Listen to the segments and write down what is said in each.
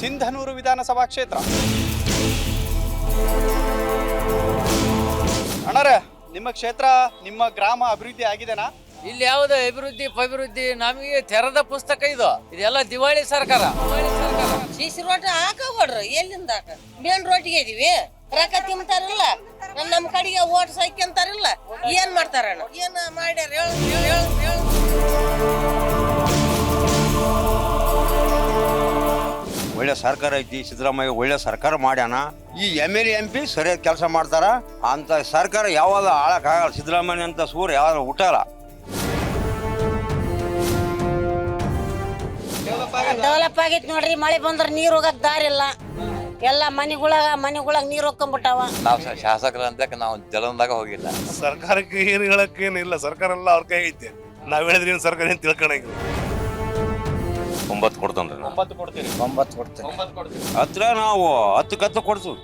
ಸಿಂಧನೂರು ವಿಧಾನಸಭಾ ಕ್ಷೇತ್ರ. ಅಣ್ಣರೇ, ನಿಮ್ಮ ಕ್ಷೇತ್ರ ನಿಮ್ಮ ಗ್ರಾಮ ಅಭಿವೃದ್ಧಿ ಆಗಿದೆನಾ? ಇಲ್ಲಿ ಯಾವ್ದು ಅಭಿವೃದ್ಧಿ ನಮಗೆ ತೆರೆದ ಪುಸ್ತಕ ಇದೆಲ್ಲ ದಿವಾಳಿ ಸರ್ಕಾರ. ಸಿಸಿ ರೋಡ್ ಹಾಕೋಡ್ರಿ, ಎಲ್ಲಿಂದ ಮೇನ್ ರೋಡ್ಗೆ ಇದೀವಿ, ರೊಕ್ಕ ತಿಂತಾರಿಲ್ಲ, ನಮ್ಮ ಕಡೆಗೆ ಓಟ್ ಸಾಯ್ಕೊಂತಾರಿಲ್ಲ, ಏನ್ ಮಾಡ್ತಾರಣ್ಣ? ಏನ್ ಮಾಡ್ಯಾರ? ಒಳ್ಳೆ ಸರ್ಕಾರ ಐತಿ, ಸಿದ್ದರಾಮಯ್ಯ ಒಳ್ಳೆ ಸರ್ಕಾರ ಮಾಡ್ಯಾನ. ಈ MLA MP ಸರಿಯಾದ ಕೆಲಸ ಮಾಡ್ತಾರ. ಅಂತ ಸರ್ಕಾರ ಯಾವಾಗ ಆಳಕ್ಕಾಗಲ್ಲ. ಸಿದ್ದರಾಮಯ್ಯ ಅಂತ ಸೂರ್ಯ ಯಾವಾಗ ಹುಟ್ಟಲ್ಲ. ಡೆವಲಪ್ ಆಗೈತಿ ನೋಡ್ರಿ. ಮಳೆ ಬಂದ್ರೆ ನೀರ್ ಹೋಗಕ್ ದಾರಿ ಇಲ್ಲ, ಎಲ್ಲ ಮನೆಗೊಳಗ ನೀರ್ ಹೋಗ್ಕೊಂಡ್ಬಿಟ್ಟಾವ. ನಾವು ಶಾಸಕರಂತ ನಾವು ಜಲಂದಾಗ ಹೋಗಿಲ್ಲ. ಸರ್ಕಾರಕ್ಕೆ ಏನು ಹೇಳಕ್ಕೇನಿಲ್ಲ, ಸರ್ಕಾರ ಎಲ್ಲ ಅವ್ರ ಕೈ ಐತೆ. ನಾವ್ ಹೇಳಿದ್ರೆ ಏನು ಸರ್ಕಾರ ಏನು ತಿಳ್ಕೊಳಂಗಿಲ್ಲ. 9 ಕೊಡ್ತಾನ್ರಿ. 9 ಕೊಡ್ತೀರಿ? 9 ಕೊಡ್ತೇನೆ. 9 ಕೊಡ್ತೀರಿ. ಹತ್ರ ನಾವು 10 ಕೊಡ್ತೀವಿ.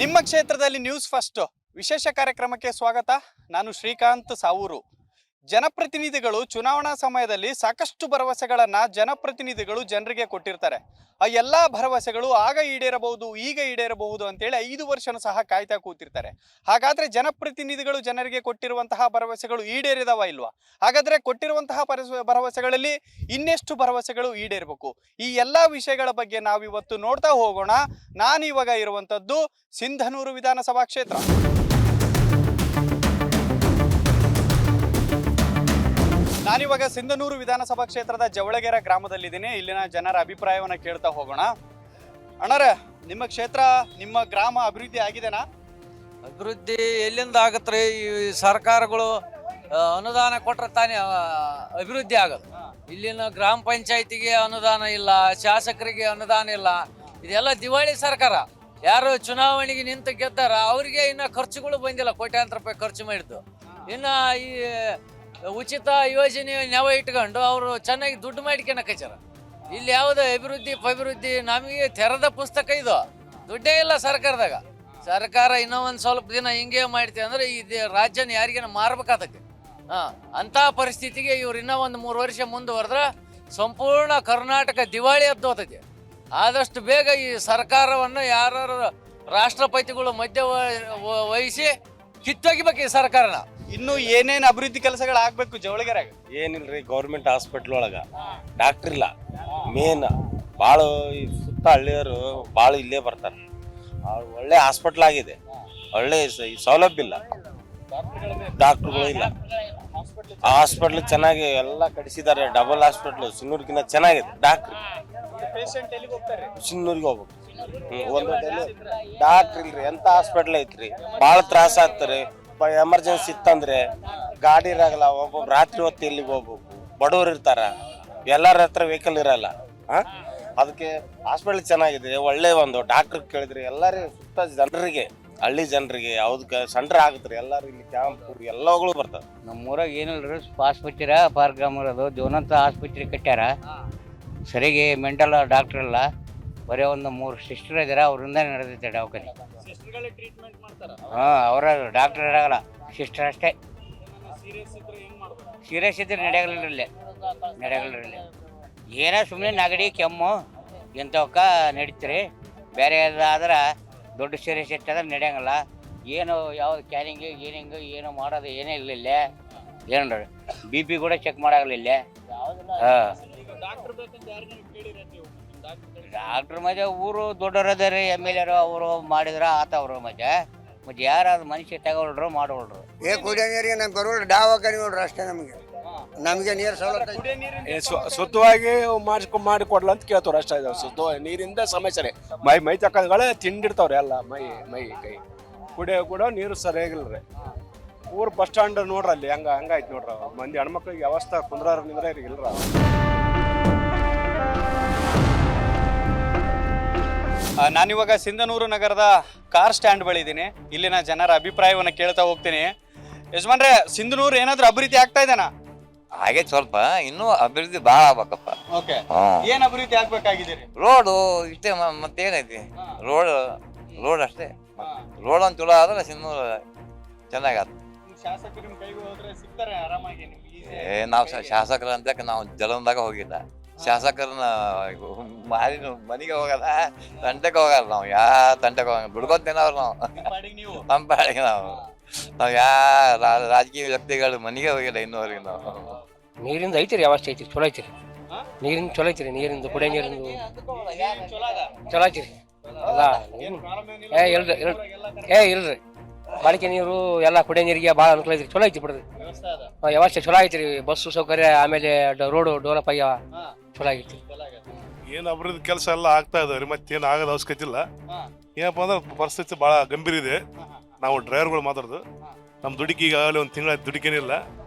ನಿಮ್ಮ ಕ್ಷೇತ್ರದಲ್ಲಿ ನ್ಯೂಸ್ ಫಸ್ಟ್ ವಿಶೇಷ ಕಾರ್ಯಕ್ರಮಕ್ಕೆ ಸ್ವಾಗತ. ನಾನು ಶ್ರೀಕಾಂತ್ ಸಾವೂರು. ಜನಪ್ರತಿನಿಧಿಗಳು ಚುನಾವಣಾ ಸಮಯದಲ್ಲಿ ಸಾಕಷ್ಟು ಭರವಸೆಗಳನ್ನು ಜನಪ್ರತಿನಿಧಿಗಳು ಜನರಿಗೆ ಕೊಟ್ಟಿರ್ತಾರೆ. ಆ ಎಲ್ಲ ಭರವಸೆಗಳು ಆಗ ಈಡೇರಬಹುದು, ಈಗ ಈಡೇರಬಹುದು ಅಂತೇಳಿ 5 ವರ್ಷನೂ ಸಹ ಕಾಯ್ತಾ ಕೂತಿರ್ತಾರೆ. ಹಾಗಾದರೆ ಜನಪ್ರತಿನಿಧಿಗಳು ಜನರಿಗೆ ಕೊಟ್ಟಿರುವಂತಹ ಭರವಸೆಗಳು ಈಡೇರಿದವ ಇಲ್ವಾ? ಹಾಗಾದರೆ ಕೊಟ್ಟಿರುವಂತಹ ಭರವಸೆಗಳಲ್ಲಿ ಇನ್ನೆಷ್ಟು ಭರವಸೆಗಳು ಈಡೇರಬೇಕು? ಈ ಎಲ್ಲ ವಿಷಯಗಳ ಬಗ್ಗೆ ನಾವಿವತ್ತು ನೋಡ್ತಾ ಹೋಗೋಣ. ನಾನಿವಾಗ ಇರುವಂಥದ್ದು ಸಿಂಧನೂರು ವಿಧಾನಸಭಾ ಕ್ಷೇತ್ರ. ನಾನಿವಾಗ ಸಿಂಧನೂರು ವಿಧಾನಸಭಾ ಕ್ಷೇತ್ರದ ಜವಳಗೆರೆ ಗ್ರಾಮದಲ್ಲಿದ್ದೀನಿ. ಇಲ್ಲಿನ ಜನರ ಅಭಿಪ್ರಾಯವನ್ನು ಕೇಳ್ತಾ ಹೋಗೋಣ. ಅಣ್ಣರೇ, ನಿಮ್ಮ ಕ್ಷೇತ್ರ ನಿಮ್ಮ ಗ್ರಾಮ ಅಭಿವೃದ್ಧಿ ಆಗಿದೆನಾ? ಅಭಿವೃದ್ಧಿ ಎಲ್ಲಿಂದ ಆಗತ್ರಿ? ಈ ಸರ್ಕಾರಗಳು ಅನುದಾನ ಕೊಟ್ರೆ ತಾನೇ ಅಭಿವೃದ್ಧಿ ಆಗೋದು. ಇಲ್ಲಿನ ಗ್ರಾಮ ಪಂಚಾಯತಿಗೆ ಅನುದಾನ ಇಲ್ಲ, ಶಾಸಕರಿಗೆ ಅನುದಾನ ಇಲ್ಲ. ಇದೆಲ್ಲ ದಿವಾಳಿ ಸರ್ಕಾರ. ಯಾರು ಚುನಾವಣೆಗೆ ನಿಂತು ಗೆದ್ದಾರ ಅವರಿಗೆ ಇನ್ನ ಖರ್ಚುಗಳು ಬಂದಿಲ್ಲ, ಕೋಟ್ಯಾಂತರ ರೂಪಾಯಿ ಖರ್ಚು ಮಾಡಿದ್ದು. ಇನ್ನ ಈ ಉಚಿತ ಯೋಜನೆ ನೆವ ಇಟ್ಕೊಂಡು ಅವರು ಚೆನ್ನಾಗಿ ದುಡ್ಡು ಮಾಡ್ಕೊಳಕಚ್ಚಾರ. ಇಲ್ಲಿ ಯಾವ್ದು ಅಭಿವೃದ್ಧಿ ನಮಗೆ ತೆರೆದ ಪುಸ್ತಕ ದುಡ್ಡೇ ಇಲ್ಲ ಸರ್ಕಾರದಾಗ. ಸರ್ಕಾರ ಇನ್ನೂ ಒಂದು ಸ್ವಲ್ಪ ದಿನ ಹಿಂಗೆ ಮಾಡ್ತೀವಿ ಅಂದ್ರೆ ಈ ರಾಜ್ಯನ ಯಾರಿಗೇನ ಮಾರ್ಬೇಕಾತಕ್ಕೆ. ಅಂತ ಪರಿಸ್ಥಿತಿಗೆ ಇವ್ರು ಇನ್ನೂ ಒಂದು 3 ವರ್ಷ ಮುಂದುವರೆದ್ರೆ ಸಂಪೂರ್ಣ ಕರ್ನಾಟಕ ದಿವಾಳಿ ಎದ್ದು ಹೋಗ್ತೈತಿ. ಆದಷ್ಟು ಬೇಗ ಈ ಸರ್ಕಾರವನ್ನು ಯಾರು ರಾಷ್ಟ್ರಪತಿಗಳು ಮಧ್ಯ ವಹಿಸಿ ಕಿತ್ತೊಗಿಬೇಕು ಈ ಸರ್ಕಾರನ. ಇನ್ನು ಏನೇನು ಅಭಿವೃದ್ಧಿ ಕೆಲಸಗಳು ಆಗ್ಬೇಕು ಜವಳಗೆರೆಗೆ? ಏನಿಲ್ರಿ, ಗೌರ್ಮೆಂಟ್ ಹಾಸ್ಪಿಟ್ಲ್ ಒಳಗ ಡಾಕ್ಟರ್ ಇಲ್ಲ. ಮೇನ್ ಭಾಳ ಸುತ್ತ ಹಳ್ಳಿಯವರು ಭಾಳ ಇಲ್ಲೇ ಬರ್ತಾರೆ. ಒಳ್ಳೆ ಹಾಸ್ಪಿಟ್ಲ್ ಆಗಿದೆ, ಒಳ್ಳೆ ಸೌಲಭ್ಯ ಇಲ್ಲ, ಡಾಕ್ಟರ್ಗಳು ಇಲ್ಲ. ಹಾಸ್ಪಿಟ್ಲ್ ಚೆನ್ನಾಗಿ ಎಲ್ಲ ಕಡಿಸಿದ್ದಾರೆ. ಡಬಲ್ ಹಾಸ್ಪಿಟ್ಲ್ ಸಿನ್ನೂರ್ಗಿನ್ನ ಚೆನ್ನಾಗಿದೆ. ಡಾಕ್ಟರ್ ಸಿನ್ನೂರಿಗೆ ಹೋಗ್ಬೇಕು. ಒಂದು ಡಾಕ್ಟರ್ ಇಲ್ರಿ, ಎಂತ ಹಾಸ್ಪಿಟ್ಲ್ ಐತ್ರಿ. ಭಾಳ ತ್ರಾಸ ಆಗ್ತಾರೆ. ಎಮರ್ಜೆನ್ಸಿ ಇತ್ತಂದ್ರೆ ಗಾಡಿ ಇರಾಗಲ್ಲ. ಒಬ್ಬೊಬ್ಬ ರಾತ್ರಿ ಹೊತ್ತು ಎಲ್ಲಿಗೆ ಹೋಗ್ಬೇಕು, ಬಡವರು ಇರ್ತಾರ, ಎಲ್ಲರ ಹತ್ರ ವೆಹಿಕಲ್ ಇರಲ್ಲ. ಅದಕ್ಕೆ ಹಾಸ್ಪಿಟ್ಲ್ ಚೆನ್ನಾಗಿದೆ. ಒಳ್ಳೆ ಒಂದು ಡಾಕ್ಟರ್ ಕೇಳಿದ್ರಿ ಎಲ್ಲರೂ ಸುತ್ತ ಜನರಿಗೆ, ಹಳ್ಳಿ ಜನರಿಗೆ ಯಾವ್ದು ಸೆಂಟ್ರ್ ಆಗುತ್ತೆ. ಎಲ್ಲರೂ ಇಲ್ಲಿ ಕ್ಯಾಂಪ್ ಎಲ್ಲಗಳು ಬರ್ತಾರೆ. ನಮ್ಮೂರಾಗ ಏನಿಲ್ರಿ, ಆಸ್ಪತ್ರೆ ಪಾರ್ಗ್ರಾಮ್ ಇರೋದು ಜೀವನಂತ ಆಸ್ಪತ್ರೆ ಕಟ್ಟ್ಯಾರ. ಸರಿಗೆ ಮೆಂಟಲ್ ಡಾಕ್ಟರ್ ಇಲ್ಲ, ಬರೀ ಒಂದು 3 ಸಿಸ್ಟರ್ ಇದಾರೆ, ಅವರಿಂದ ನಡೆದೈತೆ ದವಾಖಾನೆ. ಅವರ ಡಾಕ್ಟರ್ ಇರಾಗಲ್ಲ, ಸಿಸ್ಟರ್ ಅಷ್ಟೇ. ಸೀರಿಯಸ್ ಇದ್ರೆ ನಡೆಯಲಿಲ್ಲ. ಏನೋ ಸುಮ್ಮನೆ ನೆಗಡಿ ಕೆಮ್ಮು ಇಂಥವಕ್ಕ ನಡೀತೀರಿ. ಬೇರೆ ಆದ್ರೆ ದೊಡ್ಡ ಸೀರಿಯಸ್ ಇತ್ತಂದ್ರೆ ನಡೆಯಂಗಿಲ್ಲ. ಏನು ಯಾವ್ದು ಕ್ಯಾನಿಂಗು ಗೀನಿಂಗು ಏನು ಮಾಡೋದು ಏನೇ ಇಲ್ಲ ಇಲ್ಲೇ. ಏನ್ರಿ BP ಕೂಡ ಚೆಕ್ ಮಾಡಾಗಲ್ಲ ಇಲ್ಲೇ. ಡಾಕ್ಟ್ರ್ ಮಧ್ಯ ಊರು ದೊಡ್ಡವರು ಅದಾರೆ, MLA ಅವರು ಮಾಡಿದ್ರ ಆತವ್ರು ಮತ್ತೆ ಯಾರಾದ್ರು ಮನುಷ್ಯ ತಗೊಳ್ರು ಮಾಡೋಳ್ರು. ಕುಡಿಯೋ ನೀರಿಗೆ ನಮ್ಗೆ ಬರೋಲ್ಲ, ಡಾವಾಖಾನೆ ನೋಡ್ರಿ ಅಷ್ಟೇ. ನಮಗೆ ನೀರು ಸವಲತ್ತು ಸ್ವತವಾಗಿ ಮಾಡಿಕೊಡ್ಲ ಅಂತ ಕೇಳ್ತವ್ರು ಅಷ್ಟೇ. ಸ್ವತ ನೀರಿಂದ ಸಮಸ್ಯೆ. ಮೈ ತಕ್ಕಗಳೇ ತಿಂಡಿರ್ತಾವ್ರಿ ಎಲ್ಲ ಮೈ ಕೈ ಕುಡಿಯೋ ಕೂಡ ನೀರು ಸರಿಯಾಗಿಲ್ರಿ. ಊರು ಬಸ್ ಸ್ಟ್ಯಾಂಡ್ ನೋಡ್ರಿ, ಅಲ್ಲಿ ಹಂಗಾಯ್ತು ನೋಡ್ರ. ಮಂದಿ ಹೆಣ್ಮಕ್ಳಿಗೆ ವ್ಯವಸ್ಥೆ ಕುಂದ್ರ ಇಲ್ರ. ನಾನಿವಾಗ ಸಿಂಧನೂರು ನಗರದ ಕಾರ್ ಸ್ಟ್ಯಾಂಡ್ ಬಳಿ ಇದ್ದೀನಿ. ಇಲ್ಲಿನ ಜನರ ಅಭಿಪ್ರಾಯವನ್ನು ಕೇಳ್ತಾ ಹೋಗ್ತೀನಿ. ಯಜಮಾನ್ರೆ, ಸಿಂಧನೂರು ಏನಾದ್ರೂ ಅಭಿವೃದ್ಧಿ ಆಗ್ತಾ ಇದೆನಾ? ಹಾಗೆ ಸ್ವಲ್ಪ ಇನ್ನೂ ಅಭಿವೃದ್ಧಿ ಭಾಳ ಆಗ್ಬೇಕಪ್ಪ. ಓಕೆ, ಏನ್ ಅಭಿವೃದ್ಧಿ ಆಗ್ಬೇಕಾಗಿದೆ? ರೋಡು ಇಷ್ಟೇ, ಮತ್ತೇನೈತಿ? ರೋಡ್ ಅಷ್ಟೇ. ರೋಡ್ ಒಂದು ಚಲೋ ಆದ್ರೆ ಸಿಂಧನೂರು ಚೆನ್ನಾಗತ್ತ. ಶಾಸಕರು ನಿಮ್ ಕೈಗೆ ಹೋದ್ರೆ ಸಿಗ್ತಾರೆ ಆರಾಮಾಗಿ ನಿಮ್ಗೆ easy ಆಗಿ? ನಾವು ಶಾಸಕರ ಅಂತ ನಾವು ಜಲಂದಾಗ ಹೋಗಿಲ್ಲ. ಶಾಸಕರನ್ನ ಮನೆಗೆ ಹೋಗಲ್ಲ, ತಂಟೆಗೆ ಹೋಗಲ್ಲ. ನಾವು ತಂಟೆಗೆ ಹೋಗಲ್ಲ, ದುಡ್ಕೊತೇನವ್ರು ನಾವು. ನಿಮ್ ಪಾಡಿಗೆ ನೀವು ನಮ್ಮ ಪಾಡಿಗೆ ನಾವು ರಾಜಕೀಯ ವ್ಯಕ್ತಿಗಳು ಮನೆಗೆ ಹೋಗಿಲ್ಲ ಇನ್ನೂವರೆಗೆ ನಾವು. ನೀರಿಂದ ಐತಿರಿ, ಅವಸ್ಥೆ ಐತಿ, ಚಲೋ ಐತಿರಿ. ಹಾ? ನೀರಿಂದ ಚಲೋ ಐತಿರಿ, ನೀರಿಂದ ಕುಡಿಯೋ ನೀರಿಂದು ಏನ್ ಚಲೋ ಅದ? ಚಲೋ ಐತಿರಿ ಎಲ್ಲ. ಏನ್ problem ಏನಿಲ್ಲ? ಇಲ್ರಿ ಬಾಳಿಕೆ ನೀರು ಎಲ್ಲ ಕುಡಿಯೋ ನೀರಿಗೆ ಭಾಳ ಅನುಕೂಲ ಐತ್ರಿ, ಚಲೋ ಐತಿ ಬಿಡ್ರಿ. ವ್ಯವಸ್ಥೆ ಅದ? ವ್ಯವಸ್ಥೆ ಚಲೋ ಐತ್ರಿ, ಬಸ್ಸು ಸೌಕರ್ಯ, ಆಮೇಲೆ ರೋಡು ಡೆವಲಪ್ ಆಗ್ಯಾವ, ಹಾ, ಚಲೋ ಆಗೈತಿ. ಚಲೋ ಆಗೈತೆ. ಏನು ಅಭಿವೃದ್ಧಿ ಕೆಲಸ ಎಲ್ಲ ಆಗ್ತಾ ಇದಾವ್ರಿ, ಮತ್ತೇನು ಆಗೋದು ಅವಶ್ಯಕತೆ ಇಲ್ಲ. ಹಾ, ಏನಪ್ಪ ಅಂದ್ರೆ ಪರಿಸ್ಥಿತಿ ಭಾಳ ಗಂಭೀರ ಇದೆ. ಹಾ, ಹಾ, ನಾವು ಡ್ರೈವರ್ಗಳು ಮಾತಾಡೋದು, ನಮ್ಮ ದುಡುಕಿ ಈಗಾಗಲೇ ಒಂದು ತಿಂಗಳ ದುಡುಕೇನಿಲ್ಲ,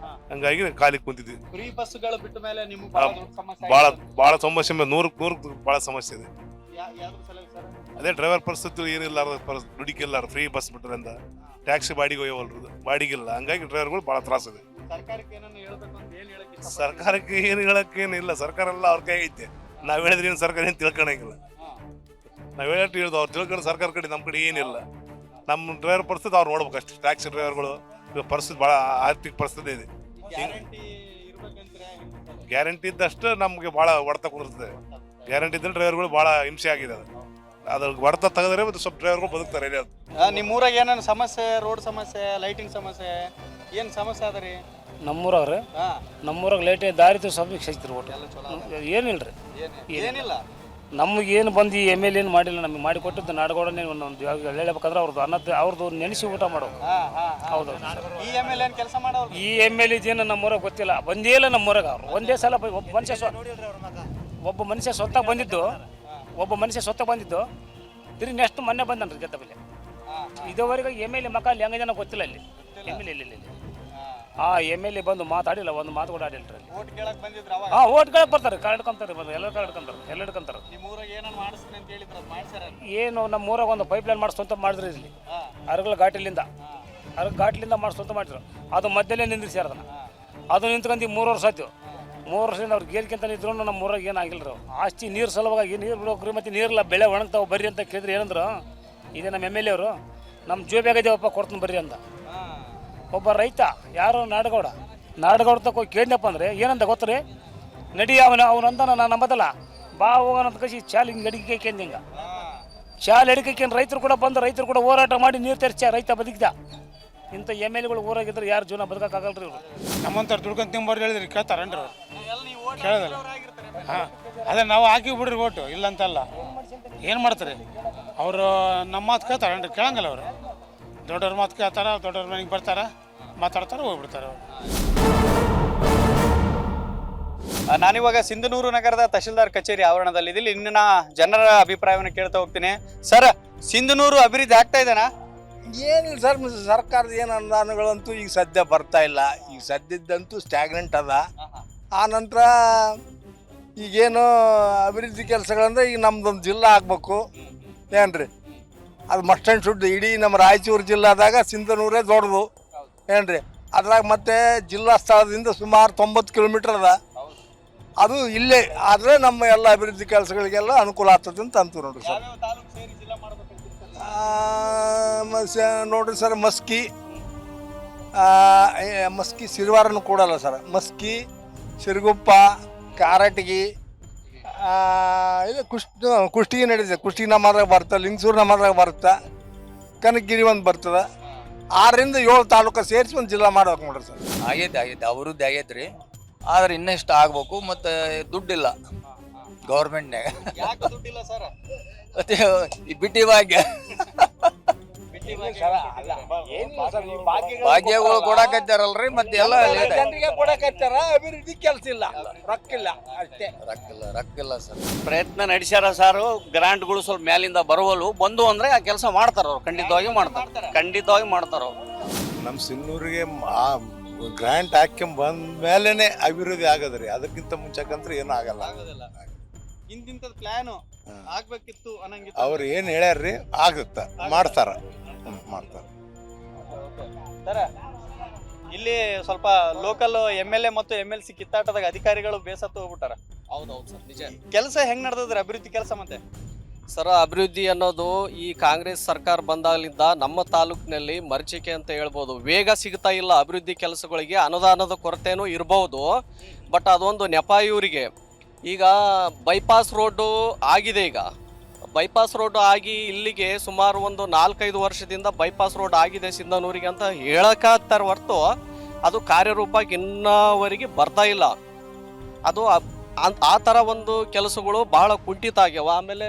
ಹಂಗಾಗಿ ಖಾಲಿ ಕುಂತಿದ್ವಿ. ಫ್ರೀ ಬಸ್ಗಳು ಬಿಟ್ಟ ಮೇಲೆ ನಿಮ್ಗೆ ಬಹಳ ದೊಡ್ಡ ಸಮಸ್ಯೆ ಭಾಳ ಆಗಿತ್ತು. ಭಾಳ ಸಮಸ್ಯೆ, ನೂರಕ್ಕೆ ಭಾಳ ಸಮಸ್ಯೆ ಇದೆ. ಯಾವ್ದ್ರ ಸಲುವಾಗಿ ಸರ್? ಅದೇ ಡ್ರೈವರ್ ಪರಿಸ್ಥಿತಿ ಏನಿಲ್ಲ, ದುಡುಕಿಲ್ಲ, ಫ್ರೀ ಬಸ್ ಬಿಟ್ರಿಂದ ಟ್ಯಾಕ್ಸಿ ಬಾಡಿಗೆ ಹೋಯವಲ್ರದು, ಬಾಡಿಗಿಲ್ಲ, ಹಂಗಾಗಿ ಡ್ರೈವರ್ಗಳು ಭಾಳ ತ್ರಾಸಿದೆ. ಸರ್ಕಾರಕ್ಕೆ ಏನನ್ನ ಹೇಳ್ಬೇಕು ಅಂತ ಏನ್ ಹೇಳಕ್ ಇಷ್ಟಪಡ್ತೀರಾ? ಸರ್ಕಾರಕ್ಕೆ ಏನು ಹೇಳಕ್ಕೇನಿಲ್ಲ, ಸರ್ಕಾರ ಎಲ್ಲ ಅವ್ರ ಕೈ ಐತೆ. ನಾವು ಹೇಳಿದ್ರೆ ಏನು ಸರ್ಕಾರ ಏನು ತಿಳ್ಕೊಳಂಗಿಲ್ಲ. ಹಾ, ನಾವು ಹೇಳಿಟ್ಟು ಹೇಳ್ದು ಅವ್ರು ತಿಳ್ಕೊಂಡು ಸರ್ಕಾರ ಕಡೆ ನಮ್ಮ ಕಡೆ ಏನಿಲ್ಲ. ನಮ್ಮ ಡ್ರೈವರ್ ಪರಿಸ್ಥಿತಿ ಅವ್ರು ನೋಡ್ಬೇಕು ಅಷ್ಟೇ. ಟ್ಯಾಕ್ಸಿ ಡ್ರೈವರ್ಗಳು ಇವಾಗ ಪರಿಸ್ಥಿತಿ ಭಾಳ ಆರ್ಥಿಕ ಪರಿಸ್ಥಿತಿ ಇದೆ. ಗ್ಯಾರಂಟಿ ಇರ್ಬೇಕಂದ್ರೆ ಹೆಂಗ್? ಗ್ಯಾರಂಟಿ ಇದ್ದಷ್ಟು ನಮಗೆ ಭಾಳ ಹೊಡೆತ ಕುದುರ್ತದೆ. ಗ್ಯಾರಂಟಿ ಇದ್ದರೆ ಡ್ರೈವರ್ಗಳು ಭಾಳ ಹಿಂಸೆ ಆಗಿದೆ. ಅದ್ರ ಹೊಡೆತ ತೆಗೆದ್ರೆ ಮತ್ತು ಸ್ವಲ್ಪ ಡ್ರೈವರ್ಗಳು ಬದುಕ್ತಾರೆ. ನಿಮ್ಮ ಊರಾಗ ಏನೇನು ಸಮಸ್ಯೆ? ರೋಡ್ ಸಮಸ್ಯೆ, ಲೈಟಿಂಗ್ ಸಮಸ್ಯೆ, ಏನ್ ಸಮಸ್ಯೆ ಅದ ರೀ? ನಮ್ಮೂರಾಗ್ರಿ, ಹಾ, ನಮ್ಮೂರಾಗ ಲೇಟ್ ದಾರಿ ಸಮೀಕ್ಷೆ ಐತ್ರಿ, ಒಟ್ಟು ಎಲ್ಲ ಚಲೋ ಅದ? ಏನಿಲ್ರಿ. ಏನಿಲ್ಲ. ನಮಗೆ ಏನು ಬಂದು MLA ಏನು ಮಾಡಿಲ್ಲ, ನಮಗೆ ಮಾಡಿ ಕೊಟ್ಟಿದ್ದು ನಾಡಗೌಡನೇ. ಒಂದು ಹೇಳಬೇಕಂದ್ರೆ ಅವ್ರದ್ದು ನೆನೆಸಿ ಊಟ ಮಾಡೋದು. ಹಾ, ಹಾ, ಹಾ. ಹೌದು. ಈ MLA ಏನ್ ಕೆಲಸ ಮಾಡೋರು? ಈ MLA ಏನು ನಮ್ಮೂರಾಗ ಗೊತ್ತಿಲ್ಲ, ಬಂದೇ ಇಲ್ಲ ನಮ್ಮೂರಾಗ. ಅವ್ರು ಒಂದೇ ಸಲ ಒಬ್ಬ ಮನುಷ್ಯ ಸ್ವತಃ ಬಂದಿದ್ದು ತಿರುಗಿ ನೆಕ್ಸ್ಟ್ ಮೊನ್ನೆ ಬಂದನ್ರಿ ಗೆದ್ದ ಬೆಲೆ. ಇದುವರೆಗೆ MLA ಮಕ್ಕ ಅಲ್ಲಿ ಹೆಂಗ ಜನ ಗೊತ್ತಿಲ್ಲ. ಅಲ್ಲಿ MLA ಇಲ್ಲಿ ಆ MLA ಬಂದು ಮಾತಾಡಿಲ್ಲ, ಒಂದು ಮಾತು ಕೂಡ ಆಡಿಲ್ರಿ ಅಲ್ಲಿ. ಓಟ್ ಕೇಳಕ್ ಬಂದಿದ್ರ ಅವಾಗ? ಓಟ್ ಕೇಳಕ್ ಬರ್ತಾರೆ, ಕಾರ್ಡ್ ಹಿಡ್ಕೊಂತಾರೆ, ಬಂದು ಎಲ್ಲ ಕಾರ್ಡ್ ಹಿಡ್ಕೊಂತಾರೆ. ನಿಮ್ಮ ಊರಾಗ ಏನನ್ನ ಮಾಡಿಸ್ತೀನಿ ಅಂತ ಹೇಳಿದ್ರ ಅದು ಮಾಡ್ಸ್ಯಾರ? ಏನು ನಮ್ಮ ಊರಾಗ ಒಂದು ಪೈಪ್ ಲೈನ್ ಮಾಡಿಸ್ಕೊಂತ ಮಾಡಿದ್ರಿ ಇಲ್ಲಿ, ಹಾ, ಅರಗಲ ಘಾಟಿಲಿಂದ ಮಾಡಿಸ್ಕೊಂತ ಮಾಡಿದ್ರು. ಅದು ಮಧ್ಯಲ್ಲೇ ನಿಂದಿರ್ಸ್ಯಾರ ಅದನ್ನ. ಅದು ನಿಂತ್ಕೊಂಡು 3 ವರ್ಷ ಆಯ್ತು. 3 ವರ್ಷದಿಂದ ಅವ್ರು ಗೇಲ್ಕಿಂತ ನಿಂತ್ರು ನಮ್ಮ ಊರಾಗ ಏನಾಗಿಲ್ಲ ರೀ. ಆಸ್ತಿ ನೀರು ಸಲುವಾಗಿ ನೀರು ಬಿಡೋಕ್ರಿ, ಮತ್ತು ನೀರಿಲ್ಲ, ಬೆಳೆ ಒಣಗ್ತಾವೆ ಬರ್ರಿ ಅಂತ ಕೇಳಿದ್ರೆ ಏನಂದ್ರು, ಇದೇ ನಮ್ಮ MLA ಅವರು ನಮ್ಮ ಜೋಬಿಯಾಗದೇವಪ್ಪ ಕೊಡ್ತೀನಿ ಬರ್ರಿ ಅಂತ. ಒಬ್ಬ ರೈತ ಯಾರು ನಾಡಗೌಡ ತಕ್ಕ ಹೋಗಿ ಕೇಳಿದಪ್ಪ ಅಂದರೆ ಏನಂತ ಗೊತ್ತ್ರಿ, ನಡಿ ಅವನಂತ ನಾನು ನಂಬದಲ್ಲ, ಬಾ ಹೋಗೋಣ ಅಂತ ಕಸಿ ಚಾಲ್ ಹಿಂಗೆ ಅಡಿಕೆ ಕೇಂದ್ರ ಶಾಲೆ ಅಡಿಕೆನ್ ರೈತರು ಕೂಡ ಬಂದು ರೈತರು ಕೂಡ ಹೋರಾಟ ಮಾಡಿ ನೀರು ತೆರೆಸ ರೈತ ಬದುಕಿದ. ಇಂಥ MLAಗಳು ಊರಾಗಿದ್ರೆ ಯಾರು ಜೀವನ ಬದುಕಕ್ಕಾಗಲ್ರಿ ಇವರು. ನಮ್ಮಂಥವ್ರು ದುಡ್ಕೊಂಡು ತಿಂಬಾರ್ದು ಹೇಳಿದ್ರಿ ಕೇಳ್ತಾರೇನ್ರಿ ಅವ್ರು? ಕೇಳೋದಲ್ಲ. ಹಾಂ, ಅದೇ ನಾವು ಹಾಕಿ ಬಿಡ್ರಿ ಓಟು, ಇಲ್ಲಂತಲ್ಲ. ಏನು ಮಾಡ್ತಾರೆ ಅವರು? ನಮ್ಮ ಮಾತು ಕೇಳ್ತಾರೇನ್ರಿ? ಕೇಳಂಗಿಲ್ಲ ಅವರು. ದೊಡ್ಡವ್ರ ಮಾತು ಕೇಳ್ತಾರ, ದೊಡ್ಡವ್ರ ಮನೆಗೆ ಬರ್ತಾರ, ಮಾತಾಡ್ತಾರೆ, ಹೋಗ್ಬಿಡ್ತಾರೆ ಅವರು. ನಾನಿವಾಗ ಸಿಂಧನೂರು ನಗರದ ತಹಶೀಲ್ದಾರ್ ಕಚೇರಿ ಆವರಣದಲ್ಲಿದ್ದೀನಿ. ಇಲ್ಲಿನ ಜನರ ಅಭಿಪ್ರಾಯವನ್ನು ಕೇಳ್ತಾ ಹೋಗ್ತೀನಿ. ಸರ್, ಸಿಂಧನೂರು ಅಭಿವೃದ್ಧಿ ಆಗ್ತಾ ಇದೆನಾ? ಏನಿಲ್ಲ ಸರ್, ಸರ್ಕಾರದ ಏನು ಅನುದಾನಗಳಂತೂ ಈಗ ಸದ್ಯ ಬರ್ತಾ ಇಲ್ಲ. ಈಗ ಸದ್ಯದ್ದಂತೂ ಸ್ಟ್ಯಾಗ್ನೆಂಟ್ ಅದ. ಆ ನಂತರ ಈಗೇನು ಅಭಿವೃದ್ಧಿ ಕೆಲಸಗಳಂದ್ರೆ ಈಗ ನಮ್ದೊಂದು ಜಿಲ್ಲಾ ಆಗ್ಬೇಕು ಏನ್ರಿ, ಅದು ಮಸ್ಟ್ ಆ್ಯಂಡ್ ಶುಡ್. ಇಡೀ ನಮ್ಮ ರಾಯಚೂರು ಜಿಲ್ಲಾದಾಗ ಸಿಂಧನೂರೇ ದೊಡ್ಡದು ಏನ್ರಿ. ಅದ್ರಾಗ ಮತ್ತೆ ಜಿಲ್ಲಾ ಸ್ಥಳದಿಂದ ಸುಮಾರು 90 ಕಿಲೋಮೀಟರ್ ಅದ. ಅದು ಇಲ್ಲೇ ಆದರೆ ನಮ್ಮ ಎಲ್ಲ ಅಭಿವೃದ್ಧಿ ಕೆಲಸಗಳಿಗೆಲ್ಲ ಅನುಕೂಲ ಆಗ್ತದೆ ಅಂತ ಅಂತೀವಿ ನೋಡ್ರಿ ಸರ್. ನೋಡ್ರಿ ಸರ್, ಮಸ್ಕಿ ಸಿರಿವಾರನು ಕೊಡಲ್ಲ ಸರ್. ಮಸ್ಕಿ, ಸಿರುಗುಪ್ಪ, ಕಾರಟಗಿ, ಇದು ಕುಷ್ಟಗಿ ನಡೀತದೆ. ಕುಷ್ಟಗಿ ನಮ್ಮದ್ರಾಗ ಬರ್ತದೆ, ಲಿಂಗಸೂರು ನಮ್ಮದ್ರಾಗ ಬರುತ್ತೆ, ಕನಕಗಿರಿ ಒಂದು ಬರ್ತದೆ. 6ರಿಂದ 7 ತಾಲೂಕು ಸೇರಿಸಿ ಒಂದು ಜಿಲ್ಲಾ ಮಾಡ್ಬೇಕು ನೋಡ್ರಿ ಸರ್. ಆಗೈತೆ ಅಭಿವೃದ್ಧಿ ಆಗೈತ್ರಿ, ಆದ್ರೆ ಇನ್ನಷ್ಟು ಆಗ್ಬೇಕು. ಮತ್ತು ದುಡ್ಡಿಲ್ಲ ಗೌರ್ಮೆಂಟ್ನಾಗ. ಯಾಕೆ ದುಡ್ಡಿಲ್ಲ ಸರ್? ಮತ್ತೆ ಈ ಬಿಟ್ಟಿ ಭಾಗ್ಯ ಭಾಗ್ಯಗಳು ಕೊಡಕತ್ತಾರಲ್ರಿ, ಮತ್ತೆ ಎಲ್ಲ ಜನರಿಗೆ ಕೊಡಕತ್ತಾರ, ಅಭಿವೃದ್ಧಿ ಕೆಲಸ ಇಲ್ಲ, ರೊಕ್ಕಿಲ್ಲ ಅಷ್ಟೇ. ರೊಕ್ಕಿಲ್ಲ ಸರ್. ಪ್ರಯತ್ನ ನಡೆಸ್ಯಾರ ಸಾರು. ಗ್ರಾಂಟ್ಗಳು ಸ್ವಲ್ಪ ಮ್ಯಾಲಿಂದ ಬರುವಲು ಬಂದು ಅಂದ್ರೆ ಆ ಕೆಲಸ ಮಾಡ್ತಾರ ಅವ್ರು, ಖಂಡಿತವಾಗಿ ಮಾಡ್ತಾರ ಅವ್ರು. ನಮ್ಮ ಸಿನ್ನೂರಿಗೆ ಗ್ರ್ಯಾಂಟ್ ಹಾಕ್ಕೊಂಡ್ ಬಂದ ಮೇಲೆನೆ ಅಭಿವೃದ್ಧಿ ಆಗದ್ರಿ. ಅದಕ್ಕಿಂತ ಮುಂಚೆಕಂದ್ರೆ ಏನೂ ಆಗಲ್ಲ. ಇಂತಿಂತ ಪ್ಲಾನ್ ಆಗ್ಬೇಕಿತ್ತು ಅನ್ನಂಗಿತ್ತು. ಅವ್ರು ಏನು ಹೇಳ್ಯಾರ್ರಿ ಆಗುತ್ತ, ಮಾಡ್ತಾರ. ಸರ, ಇಲ್ಲಿ ಸ್ವಲ್ಪ ಲೋಕಲ್ MLA ಮತ್ತು MLC ಕಿತ್ತಾಟದಾಗ ಅಧಿಕಾರಿಗಳು ಬೇಸತ್ತು ಹೋಗ್ಬಿಟ್ಟಾರ. ಹೌದೌದು ಸರ್, ನಿಜ. ಕೆಲಸ ಹೆಂಗ್ ನಡೆದದ್ರಿ ಅಭಿವೃದ್ಧಿ ಕೆಲಸ? ಮತ್ತೆ ಸರ, ಅಭಿವೃದ್ಧಿ ಅನ್ನೋದು ಈ ಕಾಂಗ್ರೆಸ್ ಸರ್ಕಾರ ಬಂದಾಗಲಿಂದ ನಮ್ಮ ತಾಲೂಕಿನಲ್ಲಿ ಮರೀಚಿಕೆ ಅಂತ ಹೇಳ್ಬೋದು. ವೇಗ ಸಿಗ್ತಾ ಇಲ್ಲ ಅಭಿವೃದ್ಧಿ ಕೆಲಸಗಳಿಗೆ. ಅನುದಾನದ ಕೊರತೆನೂ ಇರಬಹುದು, ಬಟ್ ಅದೊಂದು ನೆಪ ಇವರಿಗೆ. ಈಗ ಬೈಪಾಸ್ ರೋಡು ಆಗಿದೆ. ಈಗ ಬೈಪಾಸ್ ರೋಡ್ ಆಗಿ ಇಲ್ಲಿಗೆ ಸುಮಾರು ಒಂದು 4-5 ವರ್ಷದಿಂದ ಬೈಪಾಸ್ ರೋಡ್ ಆಗಿದೆ ಸಿಂಧನೂರಿಗೆ ಅಂತ ಹೇಳಕ್ಕಾಗ್ತಾರೆ ಹೊರತು ಅದು ಕಾರ್ಯರೂಪಕ್ಕೆ ಇನ್ನವರೆಗೆ ಬರ್ತಾ ಇಲ್ಲ. ಅದು ಆ ಥರ ಒಂದು ಕೆಲಸಗಳು ಭಾಳ ಕುಂಠಿತ ಆಗ್ಯಾವ. ಆಮೇಲೆ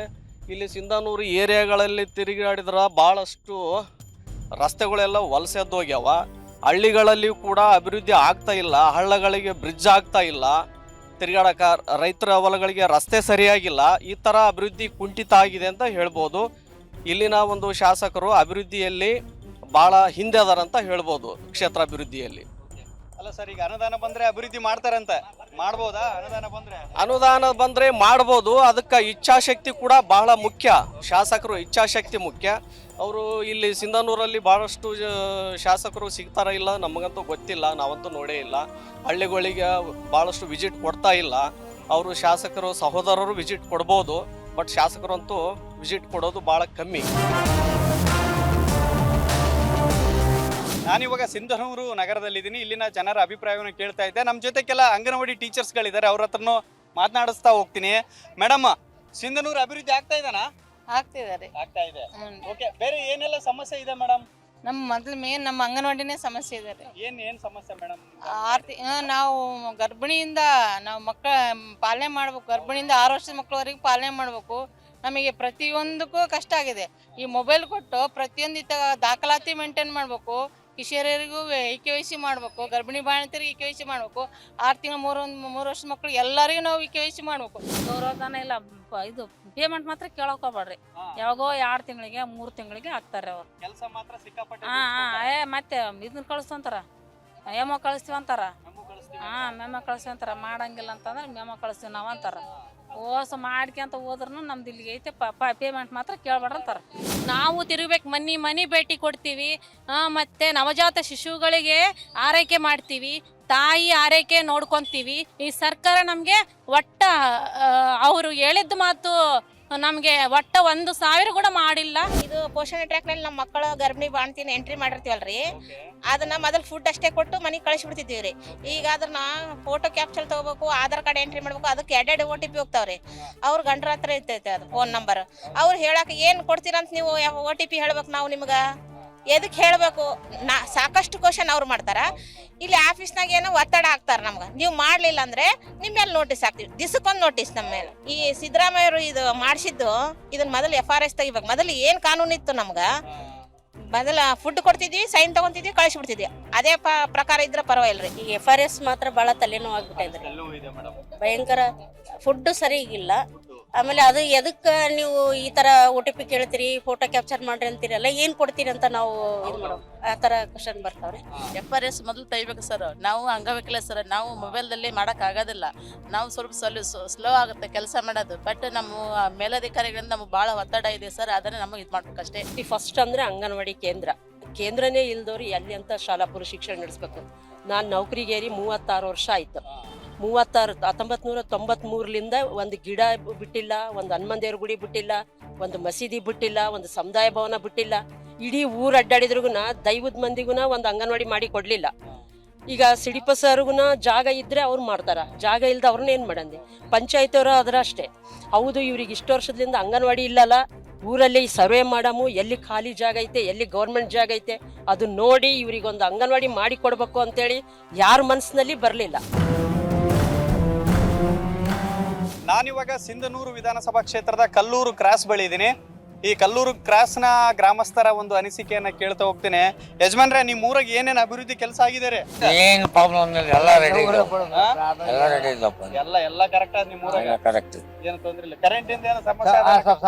ಇಲ್ಲಿ ಸಿಂಧನೂರು ಏರಿಯಾಗಳಲ್ಲಿ ತಿರುಗಾಡಿದ್ರೆ ಭಾಳಷ್ಟು ರಸ್ತೆಗಳೆಲ್ಲ ವಲಸೆ ಹೋಗ್ಯಾವ. ಹಳ್ಳಿಗಳಲ್ಲಿಯೂ ಕೂಡ ಅಭಿವೃದ್ಧಿ ಆಗ್ತಾ ಇಲ್ಲ. ಹಳ್ಳಗಳಿಗೆ ಬ್ರಿಡ್ಜ್ ಆಗ್ತಾ ಇಲ್ಲ. ತಿರುಗಾಡಕ ರೈತರ ಹೊಲಗಳಿಗೆ ರಸ್ತೆ ಸರಿಯಾಗಿಲ್ಲ. ಈ ಥರ ಅಭಿವೃದ್ಧಿ ಕುಂಠಿತ ಆಗಿದೆ ಅಂತ ಹೇಳ್ಬೋದು. ಇಲ್ಲಿನ ಒಂದು ಶಾಸಕರು ಅಭಿವೃದ್ಧಿಯಲ್ಲಿ ಭಾಳ ಹಿಂದೆ ಅದಾರಂತ ಹೇಳ್ಬೋದು, ಕ್ಷೇತ್ರ ಅಭಿವೃದ್ಧಿಯಲ್ಲಿ. ಅಲ್ಲ ಸರ್, ಈಗ ಅನುದಾನ ಬಂದ್ರೆ ಅಭಿವೃದ್ಧಿ ಮಾಡ್ತಾರಂತೆ, ಮಾಡ್ಬೋದಾ? ಅನುದಾನ ಬಂದರೆ ಮಾಡ್ಬೋದು. ಅದಕ್ಕೆ ಇಚ್ಛಾಶಕ್ತಿ ಕೂಡ ಬಹಳ ಮುಖ್ಯ. ಶಾಸಕರು ಇಚ್ಛಾಶಕ್ತಿ ಮುಖ್ಯ. ಅವರು ಇಲ್ಲಿ ಸಿಂಧನೂರಲ್ಲಿ ಭಾಳಷ್ಟು ಶಾಸಕರು ಸಿಗ್ತಾರ ಇಲ್ಲ ನಮಗಂತೂ ಗೊತ್ತಿಲ್ಲ, ನಾವಂತೂ ನೋಡೇ ಇಲ್ಲ. ಹಳ್ಳಿಗಳಿಗೆ ಭಾಳಷ್ಟು ವಿಸಿಟ್ ಕೊಡ್ತಾ ಇಲ್ಲ. ಅವರು ಶಾಸಕರು ಸಹೋದರರು ವಿಸಿಟ್ ಕೊಡ್ಬೋದು, ಬಟ್ ಶಾಸಕರಂತೂ ವಿಸಿಟ್ ಕೊಡೋದು ಭಾಳ ಕಮ್ಮಿ. ನಾನಿವಾಗ ಸಿಂಧನೂರು ನಗರದಲ್ಲಿದ್ದೀನಿ. ಇಲ್ಲಿನ ಜನರ ಅಭಿಪ್ರಾಯವನ್ನು ಕೇಳ್ತಾ ಇದ್ದೆ. ನಮ್ಮ ಜೊತೆ ಕೆಲ ಅಂಗನವಾಡಿ ಟೀಚರ್ಸ್ಗಳಿದ್ದಾರೆ, ಅವ್ರ ಹತ್ರನೂ ಮಾತನಾಡಿಸ್ತಾ ಹೋಗ್ತೀನಿ. ಮೇಡಮ್, ಸಿಂಧನೂರು ಅಭಿವೃದ್ಧಿ ಆಗ್ತಾ ಇದೆನಾ? ಆಗ್ತಿದ್ದಾರೆ. ಆಗ್ತಾ ಇದೆ. ಓಕೆ, ಬೇರೆ ಏನೆಲ್ಲ ಸಮಸ್ಯೆ ಇದೆ ಮೇಡಮ್? ನಮ್ಮ ಮೊದಲು ಮೇನ್ ನಮ್ಮ ಅಂಗನವಾಡಿನೇ ಸಮಸ್ಯೆ ಇದೆ ರೀ. ಏನ್ ಸಮಸ್ಯೆ ಮೇಡಮ್? ನಾವು ಗರ್ಭಿಣಿಯಿಂದ ನಾವು ಮಕ್ಕಳ ಪಾಲನೆ ಮಾಡ್ಬೇಕು. ಗರ್ಭಿಣಿಯಿಂದ 6 ವರ್ಷದ ಮಕ್ಕಳವರೆಗೆ ಪಾಲನೆ ಮಾಡಬೇಕು. ನಮಗೆ ಪ್ರತಿಯೊಂದಕ್ಕೂ ಕಷ್ಟ ಆಗಿದೆ. ಈ ಮೊಬೈಲ್ ಕೊಟ್ಟು ಪ್ರತಿಯೊಂದು ದಾಖಲಾತಿ ಮೇಂಟೈನ್ ಮಾಡಬೇಕು. ಕಿಶೋರಿಯರಿಗೂ KYC ಮಾಡಬೇಕು. ಗರ್ಭಿಣಿ ಬಾಣಂತಿಯರಿಗೆ KYC ಮಾಡಬೇಕು. 6 ತಿಂಗಳು 3 ವರ್ಷದ ಮಕ್ಕಳು ಎಲ್ಲರಿಗೂ ನಾವು KYC ಮಾಡಬೇಕು. ಗೌರವಧನ ಇಲ್ಲ, ಇದು ಪೇಮೆಂಟ್ ಮಾತ್ರ ಕೇಳೋಕೋಬೇಡ್ರಿ. ಯಾವಾಗೋ 2 ತಿಂಗಳಿಗೆ 3 ತಿಂಗಳಿಗೆ ಹಾಕ್ತಾರೆ ಅವ್ರು. ಕೆಲಸ ಮಾತ್ರ ಸಿಕ್ಕಾಪಟ್ಟೆ. ಮತ್ತೆ ಇದನ್ನ ಕಳಿಸ್ತಂತಾರ, ಮೆಮೊ ಕಳಿಸ್ತೀವಿ ಅಂತಾರ. ಮೆಮೊ ಕಳಿಸ್ತೀವಿ ಅಂತಾರ. ಮಾಡಂಗಿಲ್ಲ ಅಂತಂದ್ರೆ ಮೆಮೊ ಕಳಿಸ್ತೀವಿ ನಾವು ಅಂತಾರ. ಓಸ ಮಾಡ್ಕೊಂತ ಹೋದ್ರೂ ನಮ್ದು ಇಲ್ಲಿಗೆ ಐತೆ ಪೇಮೆಂಟ್ ಮಾತ್ರ ಕೇಳ್ಬೇಡ್ರಿ ಅಂತಾರ. ನಾವು ತಿರುಗಬೇಕು, ಮನೆ ಭೇಟಿ ಕೊಡ್ತೀವಿ. ಮತ್ತೆ ನವಜಾತ ಶಿಶುಗಳಿಗೆ ಆರೈಕೆ ಮಾಡ್ತೀವಿ, ತಾಯಿ ಆರೈಕೆ ನೋಡ್ಕೊಂತೀವಿ. ಈ ಸರ್ಕಾರ ನಮಗೆ ಅವರು ಹೇಳಿದ ಮಾತು ನಮಗೆ 1,000 ಕೂಡ ಮಾಡಿಲ್ಲ. ಇದು ಪೋಷಣೆ ಟ್ರ್ಯಾಕ್ ನಲ್ಲಿ ನಮ್ಮ ಮಕ್ಕಳ ಗರ್ಭಿಣಿ ಬಾಣ್ತಿನ ಎಂಟ್ರಿ ಮಾಡಿರ್ತೀವಲ್ರಿ, ಅದನ್ನ ಮೊದಲು ಫುಡ್ ಅಷ್ಟೇ ಕೊಟ್ಟು ಮನೆಗೆ ಕಳಿಸ್ಬಿಡ್ತಿದ್ದೀವಿ ರೀ. ಈಗ ಅದನ್ನ ಫೋಟೋ ಕ್ಯಾಪ್ಚರ್ ತಗೋಬೇಕು, ಆಧಾರ್ ಕಾರ್ಡ್ ಎಂಟ್ರಿ ಮಾಡ್ಬೇಕು. ಅದಕ್ಕೆ 2 OTP ಹೋಗ್ತಾವ್ರಿ. ಅವ್ರ ಗಂಡ್ರ ಹತ್ರ ಇರ್ತೈತೆ ಅದು ಫೋನ್ ನಂಬರ್. ಅವ್ರು ಹೇಳಕ್ಕೆ ಏನು ಕೊಡ್ತೀರಂತ ನೀವು OTP ಹೇಳ್ಬೇಕು. ನಾವು ನಿಮ್ಗೆ ಎದಕ್ಕೆ ಹೇಳಬೇಕು? ಸಾಕಷ್ಟು ಕ್ವಶನ್ ಅವ್ರು ಮಾಡ್ತಾರ. ಇಲ್ಲಿ ಆಫೀಸ್ನಾಗ ಏನೋ ಒತ್ತಡ ಹಾಕ್ತಾರ ನಮ್ಗೆ. ನೀವು ಮಾಡ್ಲಿಲ್ಲ ಅಂದ್ರೆ ನಿಮ್ಮ ಮೇಲೆ ನೋಟಿಸ್ ಹಾಕ್ತೀವಿ. ದಿಸಕ್ಕೊಂದು ನೋಟಿಸ್ ನಮ್ಮ ಮೇಲೆ. ಈ ಸಿದ್ದರಾಮಯ್ಯರು ಇದು ಮಾಡಿಸಿದ್ದು, ಇದನ್ನ ಮೊದಲು FRS ತೆಗಿಬೇಕು. ಮೊದಲು ಏನು ಕಾನೂನು ಇತ್ತು ನಮ್ಗೆ, ಮೊದಲ ಫುಡ್ ಕೊಡ್ತಿದ್ವಿ, ಸೈನ್ ತಗೊಂತಿದ್ವಿ, ಕಳಿಸ್ಬಿಡ್ತಿದ್ವಿ. ಅದೇ ಪ್ರಕಾರ ಇದ್ರೆ ಪರವಾಗಿಲ್ರಿ. ಈ FRS ಮಾತ್ರ ಭಾಳ ತಲೆನೋವು ಆಗ್ಬಿಟ್ಟಿದ್ರಿ. ಭಯಂಕರ ಫುಡ್ ಸರಿಗಿಲ್ಲ. ಆಮೇಲೆ ಅದು ಎದಕ್ಕೆ ನೀವು ಈ ಥರ OTP ಕೇಳ್ತೀರಿ, ಫೋಟೋ ಕ್ಯಾಪ್ಚರ್ ಮಾಡ್ರಿ ಅಂತೀರಲ್ಲ, ಏನು ಕೊಡ್ತೀರಿ ಅಂತ ನಾವು ಇದು ಮಾಡೋ ಆ ಥರ ಕ್ವಶನ್ ಬರ್ತಾವ್ರಿ. FRS ಮೊದಲು ತೆಗಿಬೇಕು ಸರ್. ನಾವು ಅಂಗವಿಕಲ ಸರ್, ನಾವು ಮೊಬೈಲ್ದಲ್ಲಿ ಮಾಡೋಕ್ಕಾಗೋದಿಲ್ಲ. ನಾವು ಸ್ವಲ್ಪ ಸ್ಲೋ ಆಗುತ್ತೆ ಕೆಲಸ ಮಾಡೋದು. ಬಟ್ ನಮ್ಮ ಮೇಲಧಿಕಾರಿಗಳಿಂದ ನಮಗೆ ಭಾಳ ಒತ್ತಡ ಇದೆ ಸರ್. ಅದನ್ನೇ ನಮಗೆ ಇದು ಮಾಡ್ಬೇಕಷ್ಟೇ. ಫಸ್ಟ್ ಅಂದರೆ ಅಂಗನವಾಡಿ ಕೇಂದ್ರನೇ ಇಲ್ದವ್ರು ಎಲ್ಲಿ ಅಂತ ಶಾಲಾಪುರ ಶಿಕ್ಷಣ ನಡೆಸ್ಬೇಕು. ನಾನು ನೌಕರಿಗೇರಿ 36 ವರ್ಷ ಆಯಿತು. 1993ಲಿಂದ ಒಂದು ಗಿಡ ಬಿಟ್ಟಿಲ್ಲ, ಒಂದು ಹನುಮಾನ್ ದೇವ್ರ ಗುಡಿ ಬಿಟ್ಟಿಲ್ಲ, ಒಂದು ಮಸೀದಿ ಬಿಟ್ಟಿಲ್ಲ, ಒಂದು ಸಮುದಾಯ ಭವನ ಬಿಟ್ಟಿಲ್ಲ. ಇಡೀ ಊರು ಅಡ್ಡಾಡಿದ್ರಿಗೂ ದೈವದ ಮಂದಿಗೂ ಒಂದು ಅಂಗನವಾಡಿ ಮಾಡಿ ಕೊಡಲಿಲ್ಲ. ಈಗ ಸಿಡಿಪ ಸರ್ಗೂ ಜಾಗ ಇದ್ದರೆ ಅವ್ರು ಮಾಡ್ತಾರೆ, ಜಾಗ ಇಲ್ಲದೆ ಅವ್ರನ್ನ ಏನು ಮಾಡಂದೆ. ಪಂಚಾಯತಿಯವರು ಅದರ ಅಷ್ಟೇ. ಹೌದು, ಇವ್ರಿಗೆ ಇಷ್ಟು ವರ್ಷದಿಂದ ಅಂಗನವಾಡಿ ಇಲ್ಲಲ್ಲ, ಊರಲ್ಲಿ ಸರ್ವೆ ಮಾಡಮು, ಎಲ್ಲಿ ಖಾಲಿ ಜಾಗ ಐತೆ, ಎಲ್ಲಿ ಗೌರ್ಮೆಂಟ್ ಜಾಗ ಐತೆ ಅದು ನೋಡಿ ಇವ್ರಿಗೊಂದು ಅಂಗನವಾಡಿ ಮಾಡಿ ಕೊಡಬೇಕು ಅಂತೇಳಿ ಯಾರ ಮನಸ್ಸಿನಲ್ಲಿ ಬರಲಿಲ್ಲ. ನಾನಿವಾಗ ಸಿಂಧನೂರು ವಿಧಾನಸಭಾ ಕ್ಷೇತ್ರದ ಕಲ್ಲೂರು ಕ್ರಾಸ್ ಬಳಿ ಇದ್ದೀನಿ. ಈ ಕಲ್ಲೂರು ಕ್ರಾಸ್ನ ಗ್ರಾಮಸ್ಥರ ಒಂದು ಅನಿಸಿಕೆಯನ್ನ ಕೇಳ್ತಾ ಹೋಗ್ತೀನಿ. ಯಜಮಾನ್ರೆ, ನಿಮ್ಮ ಊರಾಗ ಏನೇನು ಅಭಿವೃದ್ಧಿ ಕೆಲಸ ಆಗಿದ್ದಾರೆ? ಏನು ಪ್ರಾಬ್ಲಮ್ ಇಲ್ಲ, ಎಲ್ಲ ರೆಡಿ ಇದಪ್ಪ. ಎಲ್ಲ ಕರೆಕ್ಟ್ ಆದ ನಿಮ್ಮ ಊರಾಗ? ಕರೆಕ್ಟ್. ಏನು ತೊಂದ್ರೆ ಇಲ್ಲ. ಕರೆಂಟ್ ಇಂದ ಏನೋ ಸಮಸ್ಯೆ?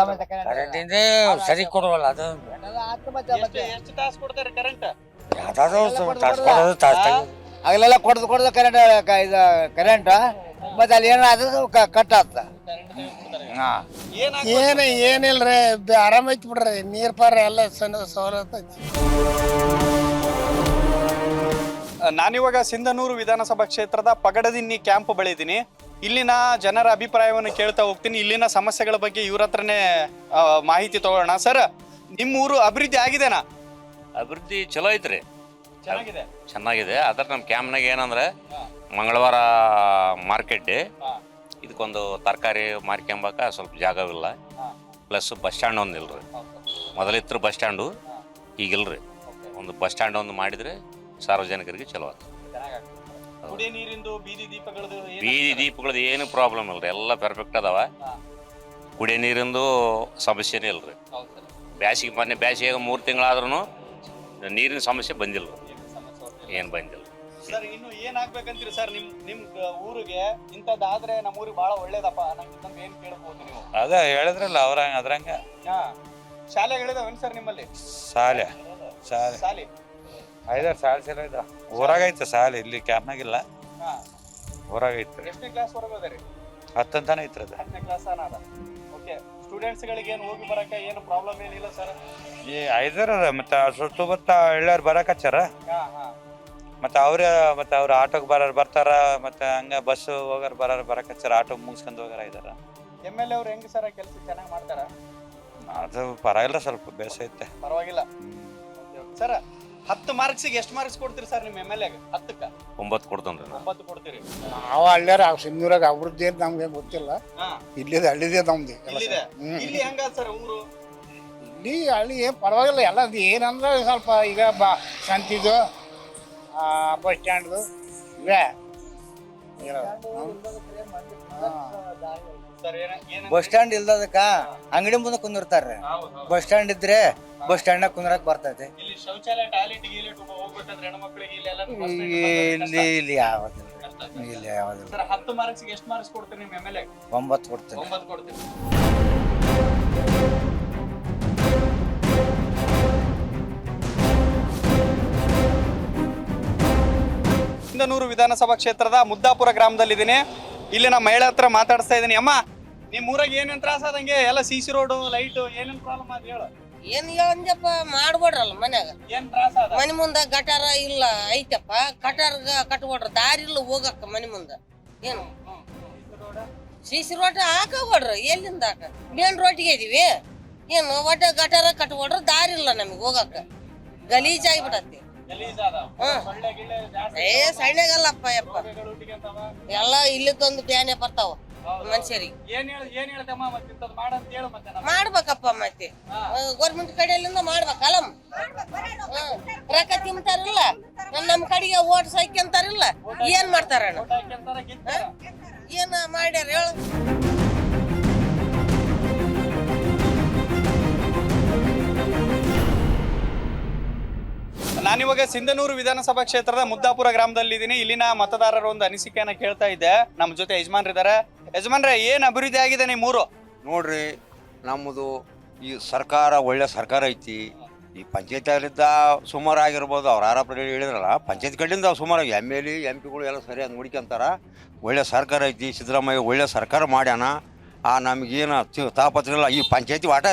ಕರೆಂಟ್ ಇಂದ ಸರಿ ಕೊಡುವಲ್ಲ. ಅದು ಎಷ್ಟು ತಾಸು ಕೊಡ್ತಾರೆ ಕರೆಂಟ್? ಆಗಲೆಲ್ಲ ಕೊಡ್ದು ಕರೆಂಟ್ ಕರೆಂಟ್ ಮತ್ತೆ ಅಲ್ಲಿ ಏನಾದ್ರು ಕಟ್ ಆಗ್ತದ. ಏನಿಲ್ರಿ, ಆರಾಮ ಐತಿ ಬಿಡ್ರಿ. ನೀರ್ ಪಾರ ಎಲ್ಲ ಸವಲತ್ತು ಐತಿ. ನಾನಿವಾಗ ಸಿಂಧನೂರು ವಿಧಾನಸಭಾ ಕ್ಷೇತ್ರದ ಪಗಡದಿನ್ನಿ ಕ್ಯಾಂಪ್ ಬಳಿ ಇದ್ದೀನಿ. ಇಲ್ಲಿನ ಜನರ ಅಭಿಪ್ರಾಯವನ್ನು ಕೇಳ್ತಾ ಹೋಗ್ತೀನಿ. ಇಲ್ಲಿನ ಸಮಸ್ಯೆಗಳ ಬಗ್ಗೆ ಇವ್ರ ಹತ್ರನೇ ಮಾಹಿತಿ ತಗೋಣ. ಸರ್, ನಿಮ್ಮ ಊರು ಅಭಿವೃದ್ಧಿ ಆಗಿದೆನಾ? ಅಭಿವೃದ್ಧಿ ಚಲೋ ಐತ್ರಿ, ಚೆನ್ನಾಗಿದೆ. ಚೆನ್ನಾಗಿದೆ. ಅದ್ರ ನಮ್ಮ ಕ್ಯಾಂಪ್ನಾಗ ಏನಂದ್ರೆ ಮಂಗಳವಾರ ಮಾರ್ಕೆಟ್ ಡೇ, ಇದಕ್ಕೊಂದು ತರಕಾರಿ ಮಾರ್ಕೊಂಬಕ ಸ್ವಲ್ಪ ಜಾಗವಿಲ್ಲ. ಪ್ಲಸ್ ಬಸ್ ಸ್ಟ್ಯಾಂಡ್ ಒಂದು ಇಲ್ರಿ. ಮೊದಲಿತ್ತು ಬಸ್ ಸ್ಟ್ಯಾಂಡು, ಈಗಿಲ್ರಿ. ಒಂದು ಬಸ್ ಸ್ಟ್ಯಾಂಡ್ ಒಂದು ಮಾಡಿದ್ರೆ ಸಾರ್ವಜನಿಕರಿಗೆ ಚಲೋ ಆಯ್ತು. ಕುಡಿಯ ನೀರಿಂದು ಬೀದಿ ದೀಪಗಳದ್ದು ಏನು ಪ್ರಾಬ್ಲಮ್ ಇಲ್ರಿ, ಎಲ್ಲ ಪರ್ಫೆಕ್ಟ್ ಅದಾವ. ಕುಡಿಯ ನೀರಿಂದು ಸಮಸ್ಯೆನೇ ಇಲ್ರಿ. ಮೊನ್ನೆ ಬ್ಯಾಸಿಗೆ 3 ತಿಂಗಳಾದ್ರೂ ನೀರಿನ ಸಮಸ್ಯೆ ಬಂದಿಲ್ಲ, ಏನು ಬಂದಿಲ್ಲ. ಸರ್, ಇನ್ನು ಏನಾಗ್ಬೇಕಂತೀರಿ ಸರ್? ನಿಮ್ ಊರಿಗೆ ಇಂಥದ್ದಾದ್ರೆ ನಮ್ಮ ಊರಿಗೆ ಬಹಳ ಒಳ್ಳೇದಪ್ಪ ನಂಗೆ ಏನ್ ಕೇಳ್ಬೋದು ನೀವು? ಅದೇ ಹೇಳಿದ್ರಲ್ಲ ಅದ್ರಂಗ ಶಾಲೆಗಳಿದಾವೇನು ಸರ್ ನಿಮ್ಮಲ್ಲಿ? ಶಾಲೆ ಶಾಲೆ 5-6 ಶಾಲೆ ಇದಾವ. ಊರಾಗೈತೆ ಶಾಲೆ, ಇಲ್ಲಿ ಕ್ಯಾಂಪ್ನಾಗಿಲ್ಲ, ಊರಾಗೈತೆ. ಎಷ್ಟನೇ ಕ್ಲಾಸ್ ವರೆಗೂ ಅದ ರೀ? 10 ಅಂತಾನೆ ಐತ್ರಿ ಅದು. 10ನೇ ಕ್ಲಾಸ್ ಅದ. ಓಕೆ, ಸ್ಟೂಡೆಂಟ್ಸ್ ಗಳಿಗೆ ಏನು ಹೋಗಿ ಬರಕ್ಕೆ ಏನು ಪ್ರಾಬ್ಲಮ್ ಏನಿಲ್ಲ ಸರ್? ಈ 5 ಅದ, ಮತ್ತೆ ಸುತ್ತಮುತ್ತ ಎಳ್ಳಾರು ಬರಕಚ್ಚಾರ, ಮತ್ತೆ ಅವ್ರ ಆಟೋಗೆ ಬರ್ತಾರ, ಮತ್ತೆ ಹಂಗ ಬಸ್ ಹೋಗಾರ ಬರಕಚ್ಚಾರ, ಆಟೋ ಮುಗಿಸ್ಕೊಂಡು ಹೋಗಾರ ಇದಾರ. MLA ಅವ್ರು ಹೆಂಗ್ ಸರ್ ಕೆಲಸ ಚೆನ್ನಾಗಿ ಮಾಡ್ತಾರ? ಅದು ಪರವಾಗಿಲ್ಲ, ಸ್ವಲ್ಪ ಬೇಸ ಐತೆ, ಪರವಾಗಿಲ್ಲ. ಸರ್, 10 ಮಾರ್ಕ್ಸಿಗೆ ಎಷ್ಟು ಮಾರ್ಕ್ಸ್ ಕೊಡ್ತೀರಿ ಸರ್ ನಿಮ್ಮ MLA ಗೆ? 10ಕ್ಕೆ 9 ಕೊಡ್ತಾನ್ರಿ. 9 ಕೊಡ್ತೀರಿ. ನಾವು ಹಳ್ಳ್ಯಾರ ಸಿಂಧೂರಾಗ ಅಭಿವೃದ್ಧಿ ಅಂತ ನಮ್ಗೆ ಗೊತ್ತಿಲ್ಲ. ಇಲ್ಲಿದೆ ಹಳ್ಳಿದೆ ನಮ್ದು. ಇಲ್ಲಿ ಹೆಂಗ ಸರ್ ಊರು? ಇಲ್ಲಿ ಹಳ್ಳಿ ಏನು ಪರವಾಗಿಲ್ಲ, ಎಲ್ಲ ಏನಂದ್ರೆ ಸ್ವಲ್ಪ ಈಗ ಸಂತಿದು ಬಸ್ ಸ್ಟ್ಯಾಂಡ್ದು ಇವೆ. ಬಸ್ ಸ್ಟ್ಯಾಂಡ್ ಇಲ್ದದಕ್ಕ ಅಂಗಡಿ ಮುಂದೆ ಕುಂದಿರ್ತಾರ್ರಿ. ಬಸ್ ಸ್ಟ್ಯಾಂಡ್ ಇದ್ರೆ ಬಸ್ ಸ್ಟ್ಯಾಂಡ್ನಾಗ ಕುಂದ್ರಕ್ ಬರ್ತೈತಿ. ಇಲ್ಲಿ ಶೌಚಾಲಯ ಟಾಯ್ಲೆಟ್ ಗೀಲೆಟ್ ಹೋಗ್ಬೇಕಂದ್ರೆ ಹೆಣ್ಮಕ್ಳಿಗೆ ಇಲ್ಲಿ ಯಾವ್ದಿಲ್ಲ, ಇಲ್ಲಿ ಯಾವ್ದಿಲ್ಲ. ಸರ್, 10 ಮಾರ್ಕ್ಸಿಗೆ ಎಷ್ಟು ಮಾರ್ಕ್ಸ್ ಕೊಡ್ತೀರಿ ನಿಮ್ಮ MLA ಗೆ? 9 ಕೊಡ್ತೀನಿ. 9 ಕೊಡ್ತೀರಿ. ಸಿಂಧನೂರು ವಿಧಾನಸಭಾ ಕ್ಷೇತ್ರದ ಮುದ್ದಾಪುರ ಗ್ರಾಮದಲ್ಲಿದ್ದೀನಿ. ಇಲ್ಲಿನ ಮಹಿಳೆ ಹತ್ರ ಮಾತಾಡಿಸ್ತಾ ಇದ್ದೀನಿ. ಅಮ್ಮ, ನಿಮ್ಮ ಊರಾಗ ಏನೇನು ತ್ರಾಸ ಆದಂಗೆ? ಎಲ್ಲ CC ರೋಡ್, ಲೈಟ್, ಏನೇನು ಪ್ರಾಬ್ಲಮ್ ಆದ ಹೇಳು? ಏನ್ ಅಂಜಪ್ಪ ಮಾಡ್ಬೋಡ್ರಲ್ಲ ಮನ್ಯಾಗ. ಏನ್ ತ್ರಾಸ ಆದ? ಮನಿ ಮುಂದ ಗಟಾರ ಇಲ್ಲ ಐತಪ್ಪ, ಗಟಾರ್ಗ ಕಟ್ಬೋಡ್ರ, ದಾರಿ ಇಲ್ಲ ಹೋಗಕ್ಕ ಮನಿ ಮುಂದ. ಏನು CC ರೋಡ್ ಹಾಕಬೋಡ್ರಿ, ಎಲ್ಲಿಂದ ಹಾಕ? ಮೇನ್ ರೋಡ್ಗೆ ಇದೀವಿ, ಏನು ಒಟ್ಟ ಗಟಾರ ಕಟ್ಬೋಡ್ರ, ದಾರಿ ಇಲ್ಲ ನಮಗೆ ಹೋಗಕ್ಕ. ಗಲೀಜಾಗ್ಬಿಡತ್ತಿ. ಸಣ್ಣಗಲ್ಲಪ್ಪ ಯಪ್ಪ, ಎಲ್ಲ ಇಲ್ಲಿದ್ದೊಂದು ಬ್ಯಾನೆ ಬರ್ತಾವ ಮನುಷ್ಯರಿಗೆ. ಮಾಡ್ಬೇಕಪ್ಪ, ಮತ್ತೆ ಗೌರ್ಮೆಂಟ್ ಕಡೆಯಲ್ಲಿಂದ ಮಾಡ್ಬೇಕಲ್ಲ. ರೊಕ್ಕ ತಿಂತಾರಿಲ್ಲ, ನಮ್ಮ ಕಡೆಗೆ ಓಟ್ ಸಾಕ್ಯಂತಾರಿಲ್ಲ, ಏನ್ ಮಾಡ್ತಾರಣ್ಣ? ಏನ ಮಾಡ್ಯಾರ ಹೇಳು? ನಾನಿವಾಗ ಸಿಂಧನೂರು ವಿಧಾನಸಭಾ ಕ್ಷೇತ್ರದ ಮುದ್ದಾಪುರ ಗ್ರಾಮದಲ್ಲಿದ್ದೀನಿ. ಇಲ್ಲಿನ ಮತದಾರರ ಒಂದು ಅನಿಸಿಕೆಯನ್ನ ಕೇಳ್ತಾ ಇದ್ದೆ. ನಮ್ಮ ಜೊತೆ ಯಜಮಾನ್ರಿದ್ದಾರೆ. ಯಜಮಾನ್ರೆ, ಏನ್ ಅಭಿವೃದ್ಧಿ ಆಗಿದೆ ನಿಮ್ಮೂರು? ನೋಡ್ರಿ, ನಮ್ಮದು ಈ ಸರ್ಕಾರ ಒಳ್ಳೆ ಸರ್ಕಾರ ಐತಿ. ಈ ಪಂಚಾಯತಿಯಲ್ಲಿದ್ದ ಸುಮಾರು ಆಗಿರ್ಬೋದು, ಅವ್ರು ಆರೋಪ ಹೇಳಿದ್ರಲ್ಲ, ಪಂಚಾಯತ್ ಕಡೆಯಿಂದ ಸುಮಾರು MLA MP ಎಲ್ಲ ಸರಿಯಾಗಿ ನೋಡ್ಕೊಂತಾರ. ಒಳ್ಳೆ ಸರ್ಕಾರ ಐತಿ. ಸಿದ್ದರಾಮಯ್ಯ ಒಳ್ಳೆ ಸರ್ಕಾರ ಮಾಡ್ಯಾನ. ನಮಗೇನು ತಾಪತ್ರ ಇಲ್ಲ. ಈ ಪಂಚಾಯತಿ ವಾಟ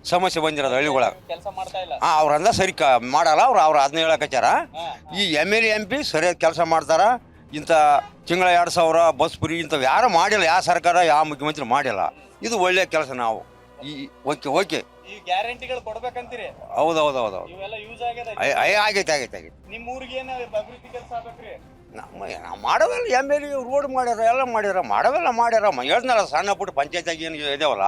ಸಮಸ್ಯೆ ಬಂದಿರೋದು ಹಳ್ಳಿಗೊಳಗೆ. ಅವ್ರಂದ ಸರಿ ಮಾಡಲ್ಲ. ಅವ್ರು ಅದನ್ನ ಹೇಳಕಚ್ಚಾರ. ಈ MLA MP ಸರಿಯಾಗಿ ಕೆಲಸ ಮಾಡ್ತಾರ. ಇಂಥ ತಿಂಗಳ 2,000 ಬಸ್ ಫ್ರೀ ಇಂಥವು ಯಾರು ಮಾಡಿಲ್ಲ. ಯಾವ ಸರ್ಕಾರ, ಯಾವ ಮುಖ್ಯಮಂತ್ರಿ ಮಾಡಿಲ್ಲ. ಇದು ಒಳ್ಳೆ ಕೆಲಸ. ನಾವು ಓಕೆ ಈ ಗ್ಯಾರಂಟಿಗಳು ಕೊಡ್ಬೇಕಂತೀರಿ? ಹೌದೌದೌದು, ಇವೆಲ್ಲ ಯೂಸ್ ಆಗ್ಯದ? ಆಗೈತೆ. ನಿಮ್ಮ ಊರಿಗೆ ಏನು ಅಭಿವೃದ್ಧಿ ಕೆಲಸ ಆಗ್ಬೇಕ್ರಿ? ನಾವು ಮಾಡೋವೆಲ್ಲ MLA ರೋಡ್ ಮಾಡ್ಯಾರ, ಎಲ್ಲ ಮಾಡ್ಯಾರ. ಹೇಳ್ದ್ನಲ್ಲ, ಸಣ್ಣ ಪುಟ್ಟ ಪಂಚಾಯತಿಯಾಗ ಏನು ಇದಾವಲ್ಲ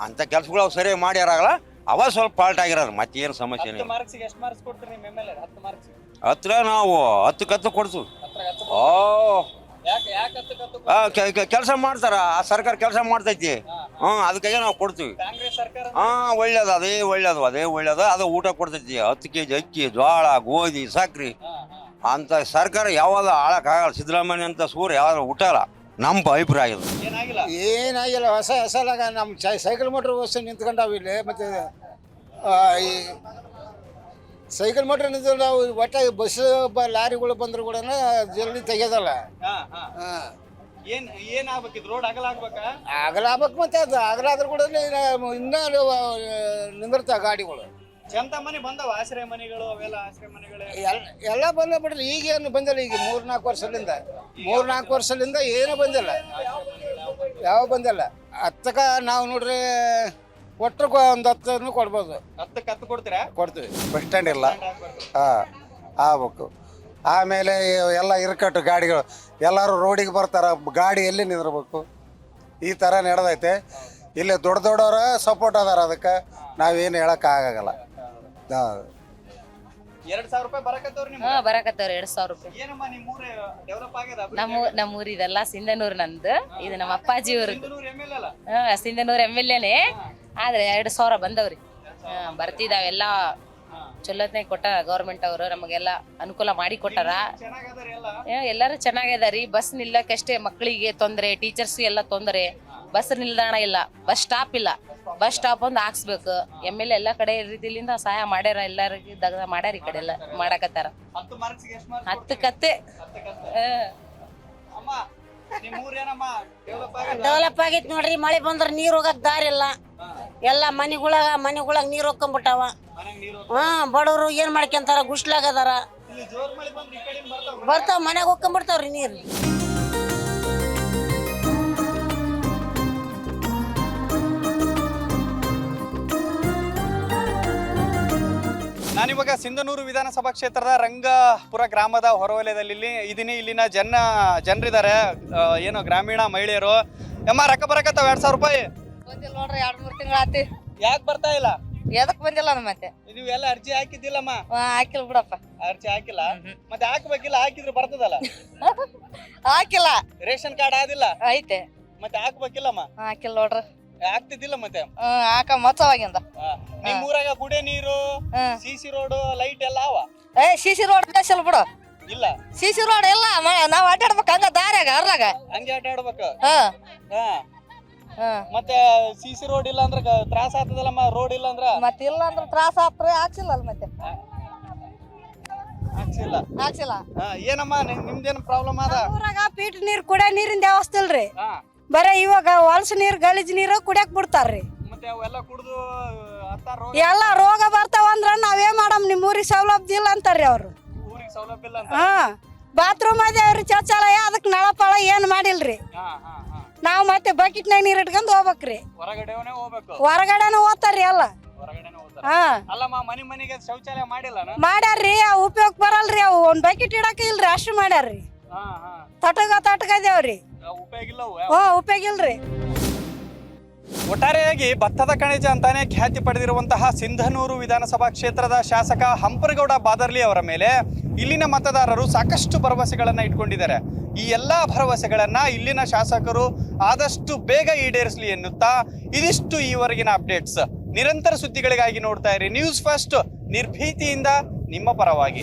ಅಂಥ ಕೆಲ್ಸಗಳು ಅವ್ರು ಸರಿಯಾಗಿ ಮಾಡ್ಯಾರಾಗಲ್ಲ. ಅವಾಗ ಸ್ವಲ್ಪ ಫಾಲ್ಟ್ ಆಗಿರೋದು, ಮತ್ತೇನು ಸಮಸ್ಯೆ ಇಲ್ಲ. 10 ಮಾರ್ಕ್ಸಿಗೆ ಎಷ್ಟು ಮಾರ್ಕ್ಸ್ ಕೊಡ್ತೀರಿ ನಿಮ್ಮ MLA? 10 ಮಾರ್ಕ್ಸ್ ಹತ್ರ ನಾವು 10 ಕೊಡ್ತೀವಿ. ಕೆಲಸ ಮಾಡ್ತಾರ, ಆ ಸರ್ಕಾರ ಕೆಲಸ ಮಾಡ್ತೈತಿ. ಅದಕ್ಕಾಗಿ ನಾವು ಕೊಡ್ತೀವಿ. ಕಾಂಗ್ರೆಸ್ ಸರ್ಕಾರ ಒಳ್ಳೇದು, ಅದೇ ಒಳ್ಳೇದು. ಅದು ಊಟ ಕೊಡ್ತೈತಿ. 10 kg ಅಕ್ಕಿ, ಜೋಳ, ಗೋಧಿ, ಸಕ್ರಿ. ಅಂತ ಸರ್ಕಾರ ಯಾವಾಗ ಆಳಕ್ಕಾಗಲ್ಲ. ಸಿದ್ದರಾಮಯ್ಯ ಅಂತ ಸೂರ್ಯ ಯಾವಾಗ ಹುಟ್ಟಲ್ಲ, ನಮ್ಮ ಅಭಿಪ್ರಾಯ. ಏನಾಗಿಲ್ಲ. ಹೊಸಲಾಗ ನಮ್ಮ ಸೈಕಲ್ ಮೋಟ್ರ್ ಬಸ್ ನಿಂತ್ಕೊಂಡಾವ ಇಲ್ಲಿ. ಮತ್ತೆ ಈ ಸೈಕಲ್ ಮೋಟ್ರ್ ನಿಂತು ನಾವು ಒಟ್ಟ ಬಸ್ ಲಾರಿಗಳು ಬಂದ್ರು ಕೂಡ ಜಲ್ದಿ ತೆಗೆಯೋದಲ್ಲ. ಏನ್ ಆಗ್ಬೇಕಿದ್? ರೋಡ್ ಅಗಲ ಆಗ್ಬೇಕಾ? ಅಗಲ ಆಗ್ಬೇಕು. ಮತ್ತೆ ಅದು ಅಗಲ ಆದ್ರೂ ಕೂಡ ಇನ್ನೂ ನಿಂದಿರ್ತಾವ ಗಾಡಿಗಳು. ಸ್ವಂತ ಮನೆ ಬಂದವ ಆಶ್ರಯ ಮನೆಗಳು ಅವೆಲ್ಲ ಆಶ್ರಯ ಮನೆಗಳು ಎಲ್ಲ ಬಂದ ಬಿಡ್ರಿ ಈಗೇನು ಬಂದಿಲ್ಲ. ಈಗ 3-4 ವರ್ಷದಿಂದ ಏನೂ ಬಂದಿಲ್ಲ, ಯಾವ ಬಂದಿಲ್ಲ. ಹತ್ತಕ ನಾವು ನೋಡ್ರಿ ಒಟ್ಟು ಒಂದು 10 ಕೊಡ್ಬೋದು. 10 ಕೊಡ್ತೀರಾ? ಕೊಡ್ತೀವಿ. ಬಸ್ ಸ್ಟ್ಯಾಂಡ್ ಇಲ್ಲ, ಆಗ್ಬೇಕು. ಆಮೇಲೆ ಎಲ್ಲ ಇರ್ಕಟ್ಟು ಗಾಡಿಗಳು, ಎಲ್ಲರೂ ರೋಡಿಗೆ ಬರ್ತಾರ, ಗಾಡಿ ಎಲ್ಲಿ ನಿಂದಿರ್ಬೇಕು, ಈ ಥರ ನಡೆದೈತೆ. ಇಲ್ಲಿ ದೊಡ್ಡವರ ಸಪೋರ್ಟ್ ಅದಾರ, ಅದಕ್ಕೆ ನಾವೇನು ಹೇಳೋಕ್ಕಾಗಲ್ಲ. 2,000 ರೂಪಾಯಿ ಬರಕತ್ತವ್ರಿ ನಿಮ್ಗೆ? ಬರಕತ್ತವ್ರ 2,000 ರೂಪಾಯಿ. ಏನಮ್ಮ ನಿಮ್ಮ ಊರು ಡೆವಲಪ್ ಆಗ್ಯದ? ನಮ್ಮ ಊರು ಇದೆಲ್ಲ ಸಿಂಧನೂರು ನಂದು, ಇದು ನಮ್ಮ ಅಪ್ಪಾಜಿ ಊರು. MLA ಅಲ್ಲ? ಸಿಂಧನೂರು MLA ಆದ್ರೆ 2,000 ಬಂದವ್ರಿ. ಬರ್ತಿದಾವೆಲ್ಲ ಚಲೋತ್ನೆ ಕೊಟ್ಟಾರ ಗೌರ್ಮೆಂಟ್ ಅವರು, ನಮಗೆಲ್ಲ ಅನುಕೂಲ ಮಾಡಿ ಕೊಟ್ಟಾರ. ಎಲ್ಲರೂ ಚೆನ್ನಾಗಿದಾರಿ. ಬಸ್ ನಿಲ್ಲಕ್ಕಷ್ಟೇ ಮಕ್ಕಳಿಗೆ ತೊಂದರೆ, ಟೀಚರ್ಸ್ ಎಲ್ಲ ತೊಂದರೆ. ಬಸ್ ನಿಲ್ದಾಣ ಇಲ್ಲ, ಬಸ್ ಸ್ಟಾಪ್ ಇಲ್ಲ. ಬಸ್ ಸ್ಟಾಪ್ ಒಂದು ಹಾಕ್ಸ್ಬೇಕು. MLA ಎಲ್ಲ ಕಡೆ ರೀತಿಲಿಂದ ಸಹಾಯ ಮಾಡ್ಯಾರ, ಎಲ್ಲರಿಗೂ ದಗದ ಮಾಡ್ಯಾರ. ಈ ಕಡೆ ಎಲ್ಲ ಮಾಡಕತ್ತಾರ. 10 ಕತ್ತೆ. ಡೆವಲಪ್ ಆಗೈತಿ ನೋಡ್ರಿ. ಮಳೆ ಬಂದ್ರ ನೀರ್ ಹೋಗಕ್ ದಾರಿ ಇಲ್ಲ. ಎಲ್ಲ ಮನೆಗೊಳಗ ನೀರ್ ಹೋಗ್ಕೊಂಡ್ಬಿಟ್ಟಾವ. ಬಡವರು ಏನ್ ಮಾಡ್ಕೊಂತಾರ, ಗುಸ್ಲಾಗ ಅದಾರ, ಬರ್ತಾವ ಮನೆಗೆ ಹೋಗ್ಕೊಂಡ್ಬಿಡ್ತಾವ್ರಿ ನೀರು. ನಾನಿವಾಗ ಸಿಂಧನೂರು ವಿಧಾನಸಭಾ ಕ್ಷೇತ್ರದ ರಂಗಪುರ ಗ್ರಾಮದ ಹೊರವಲಯದಲ್ಲಿ ಇದೀನಿ. ಇಲ್ಲಿನ ಜನರಿದ್ದಾರೆ, ಏನು ಗ್ರಾಮೀಣ ಮಹಿಳೆಯರು. ಅಮ್ಮ ರೊಕ್ಕ ಬರಕತ್ತಾವ 2,000 ರೂಪಾಯಿ? ಬಂದಿಲ್ಲ ನೋಡ್ರಿ, 2-3 ತಿಂಗಳು ಆತಿ. ಯಾಕೆ ಬರ್ತಾ ಇಲ್ಲ? ಎದಕ್ ಬಂದಿಲ್ಲ ಮತ್ತೆ? ನೀವು ಎಲ್ಲ ಅರ್ಜಿ ಹಾಕಿದ್ದಿಲ್ಲಮ್ಮ? ಹಾಕಿಲ್ಲ ಬಿಡಪ್ಪ. ಅರ್ಜಿ ಹಾಕಿಲ್ಲ? ಮತ್ತೆ ಹಾಕ್ಬೇಕಿಲ್ಲ, ಹಾಕಿದ್ರೆ ಬರ್ತದಲ್ಲ? ಹಾಕಿಲ್ಲ. ರೇಷನ್ ಕಾರ್ಡ್ ಆದಿಲ್ಲ? ಐತೆ. ಮತ್ತೆ ಹಾಕ್ಬೇಕಿಲ್ಲಮ್ಮ? ಹಾಕಿಲ್ಲ ನೋಡ್ರಿ. ಆಗ್ತಿದ್ದಿಲ್ಲ ಮತ್ತೆ? ಹಾಕ ಮಚ್ಚವಾಗಿಂದ. ನಿಮ್ ಊರಾಗ ಕುಡಿಯ ನೀರು, CC ರೋಡ್, ಲೈಟ್ ಎಲ್ಲ ಅವ? CC ರೋಡ್ ಬೇಸಲ್ ಬಿಡು. ಇಲ್ಲ CC ರೋಡ್ ಇಲ್ಲ, ನಾವ್ ಅಡ್ಡಾಡ್ಬೇಕು ಹಂಗ ದಾರ್ಯಾಗ ಅರ್ರಾಗ. ಹಂಗೆ ಅಡ್ಡಾಡ್ಬೇಕು. ಮತ್ತೆ CC ರೋಡ್ ಇಲ್ಲ ಅಂದ್ರೆ ತ್ರಾಸ ಆಗ್ತದಲ್ಲಮ್ಮ, ರೋಡ್ ಇಲ್ಲ ಅಂದ್ರ? ಮತ್ತೆ ಇಲ್ಲ ಅಂದ್ರೆ ತ್ರಾಸ ಆಗ್ತದೆ. ಹಾಕ್ಸಿಲ್ಲ ಮತ್ತೆ? ಹಾಕ್ಸಿಲ್ಲ. ಏನಮ್ಮ ನಿಮ್ದೇನು ಪ್ರಾಬ್ಲಮ್ ಅದ? ಊರಾಗ ಪೀಟ್ ನೀರ್ ಕುಡಿಯೋ ನೀರಿನ ವ್ಯವಸ್ಥೆ ಇಲ್ರಿ. ಬರೀ ಇವಾಗ ಹೊಲಸ ನೀರ್, ಗಲೀಜ್ ನೀರು ಕುಡಿಯಕ್ ಬಿಡ್ತಾರ್ರಿ. ಮತ್ತೆ ಅವೆಲ್ಲ ಕುಡಿದು ಎಲ್ಲ ರೋಗ ಬರ್ತಾವ ಅಂದ್ರ ನಾವೇನ್ ಮಾಡಮ್? ನಿಮ್ ಊರಿಗೆ ಸೌಲಭ್ಯ ಇಲ್ಲ ಅಂತಾರ್ರಿ ಅವ್ರು. ಊರಿಗೆ ಸೌಲಭ್ಯ ಇಲ್ಲ? ಬಾತ್ರೂಮ್ ಅದೇವ್ರಿ, ಶೌಚಾಲಯ, ಅದಕ್ ನಳಪಳ ಏನ್ ಮಾಡಿಲ್ರಿ. ನಾವ್ ಮತ್ತೆ ಬಕೆಟ್ನಾಗ ನೀರ್ ಇಟ್ಕೊಂಡ್ ಹೋಗ್ಬೇಕ್ರಿ. ಹೊರಗಡೆನ ಹೋಗ್ತಾರ್ರಿ ಎಲ್ಲ. ಅಲ್ಲಮ್ಮ ಮನಿಗೆ ಶೌಚಾಲಯ ಮಾಡಿಲ್ಲ? ಮಾಡ್ಯಾರ್ರಿ, ಅವ್ ಉಪಯೋಗ ಬರಲ್ರಿ. ಅವು ಒಂದ್ ಬಕೆಟ್ ಇಡಕ ಇಲ್ರಿ, ಅಷ್ಟು ಮಾಡ್ಯಾರ್ರಿ. ತಟಗ ಇದೇವ್ರಿ, ಉಪಯೋಗ ಇಲ್ರಿ. ಒಟ್ಟಾರೆಯಾಗಿ ಭತ್ತದ ಕಣಜ ಅಂತಾನೆ ಖ್ಯಾತಿ ಪಡೆದಿರುವಂತಹ ಸಿಂಧನೂರು ವಿಧಾನಸಭಾ ಕ್ಷೇತ್ರದ ಶಾಸಕ ಹಂಪರಗೌಡ ಬಾದರ್ಲಿ ಅವರ ಮೇಲೆ ಇಲ್ಲಿನ ಮತದಾರರು ಸಾಕಷ್ಟು ಭರವಸೆಗಳನ್ನ ಇಟ್ಕೊಂಡಿದ್ದಾರೆ. ಈ ಎಲ್ಲಾ ಭರವಸೆಗಳನ್ನ ಇಲ್ಲಿನ ಶಾಸಕರು ಆದಷ್ಟು ಬೇಗ ಈಡೇರಿಸಲಿ ಎನ್ನುತ್ತಾ ಇದಿಷ್ಟು ಈವರೆಗಿನ ಅಪ್ಡೇಟ್ಸ್. ನಿರಂತರ ಸುದ್ದಿಗಳಿಗಾಗಿ ನೋಡ್ತಾ ಇರಿ ನ್ಯೂಸ್ ಫಸ್ಟ್, ನಿರ್ಭೀತಿಯಿಂದ ನಿಮ್ಮ ಪರವಾಗಿ.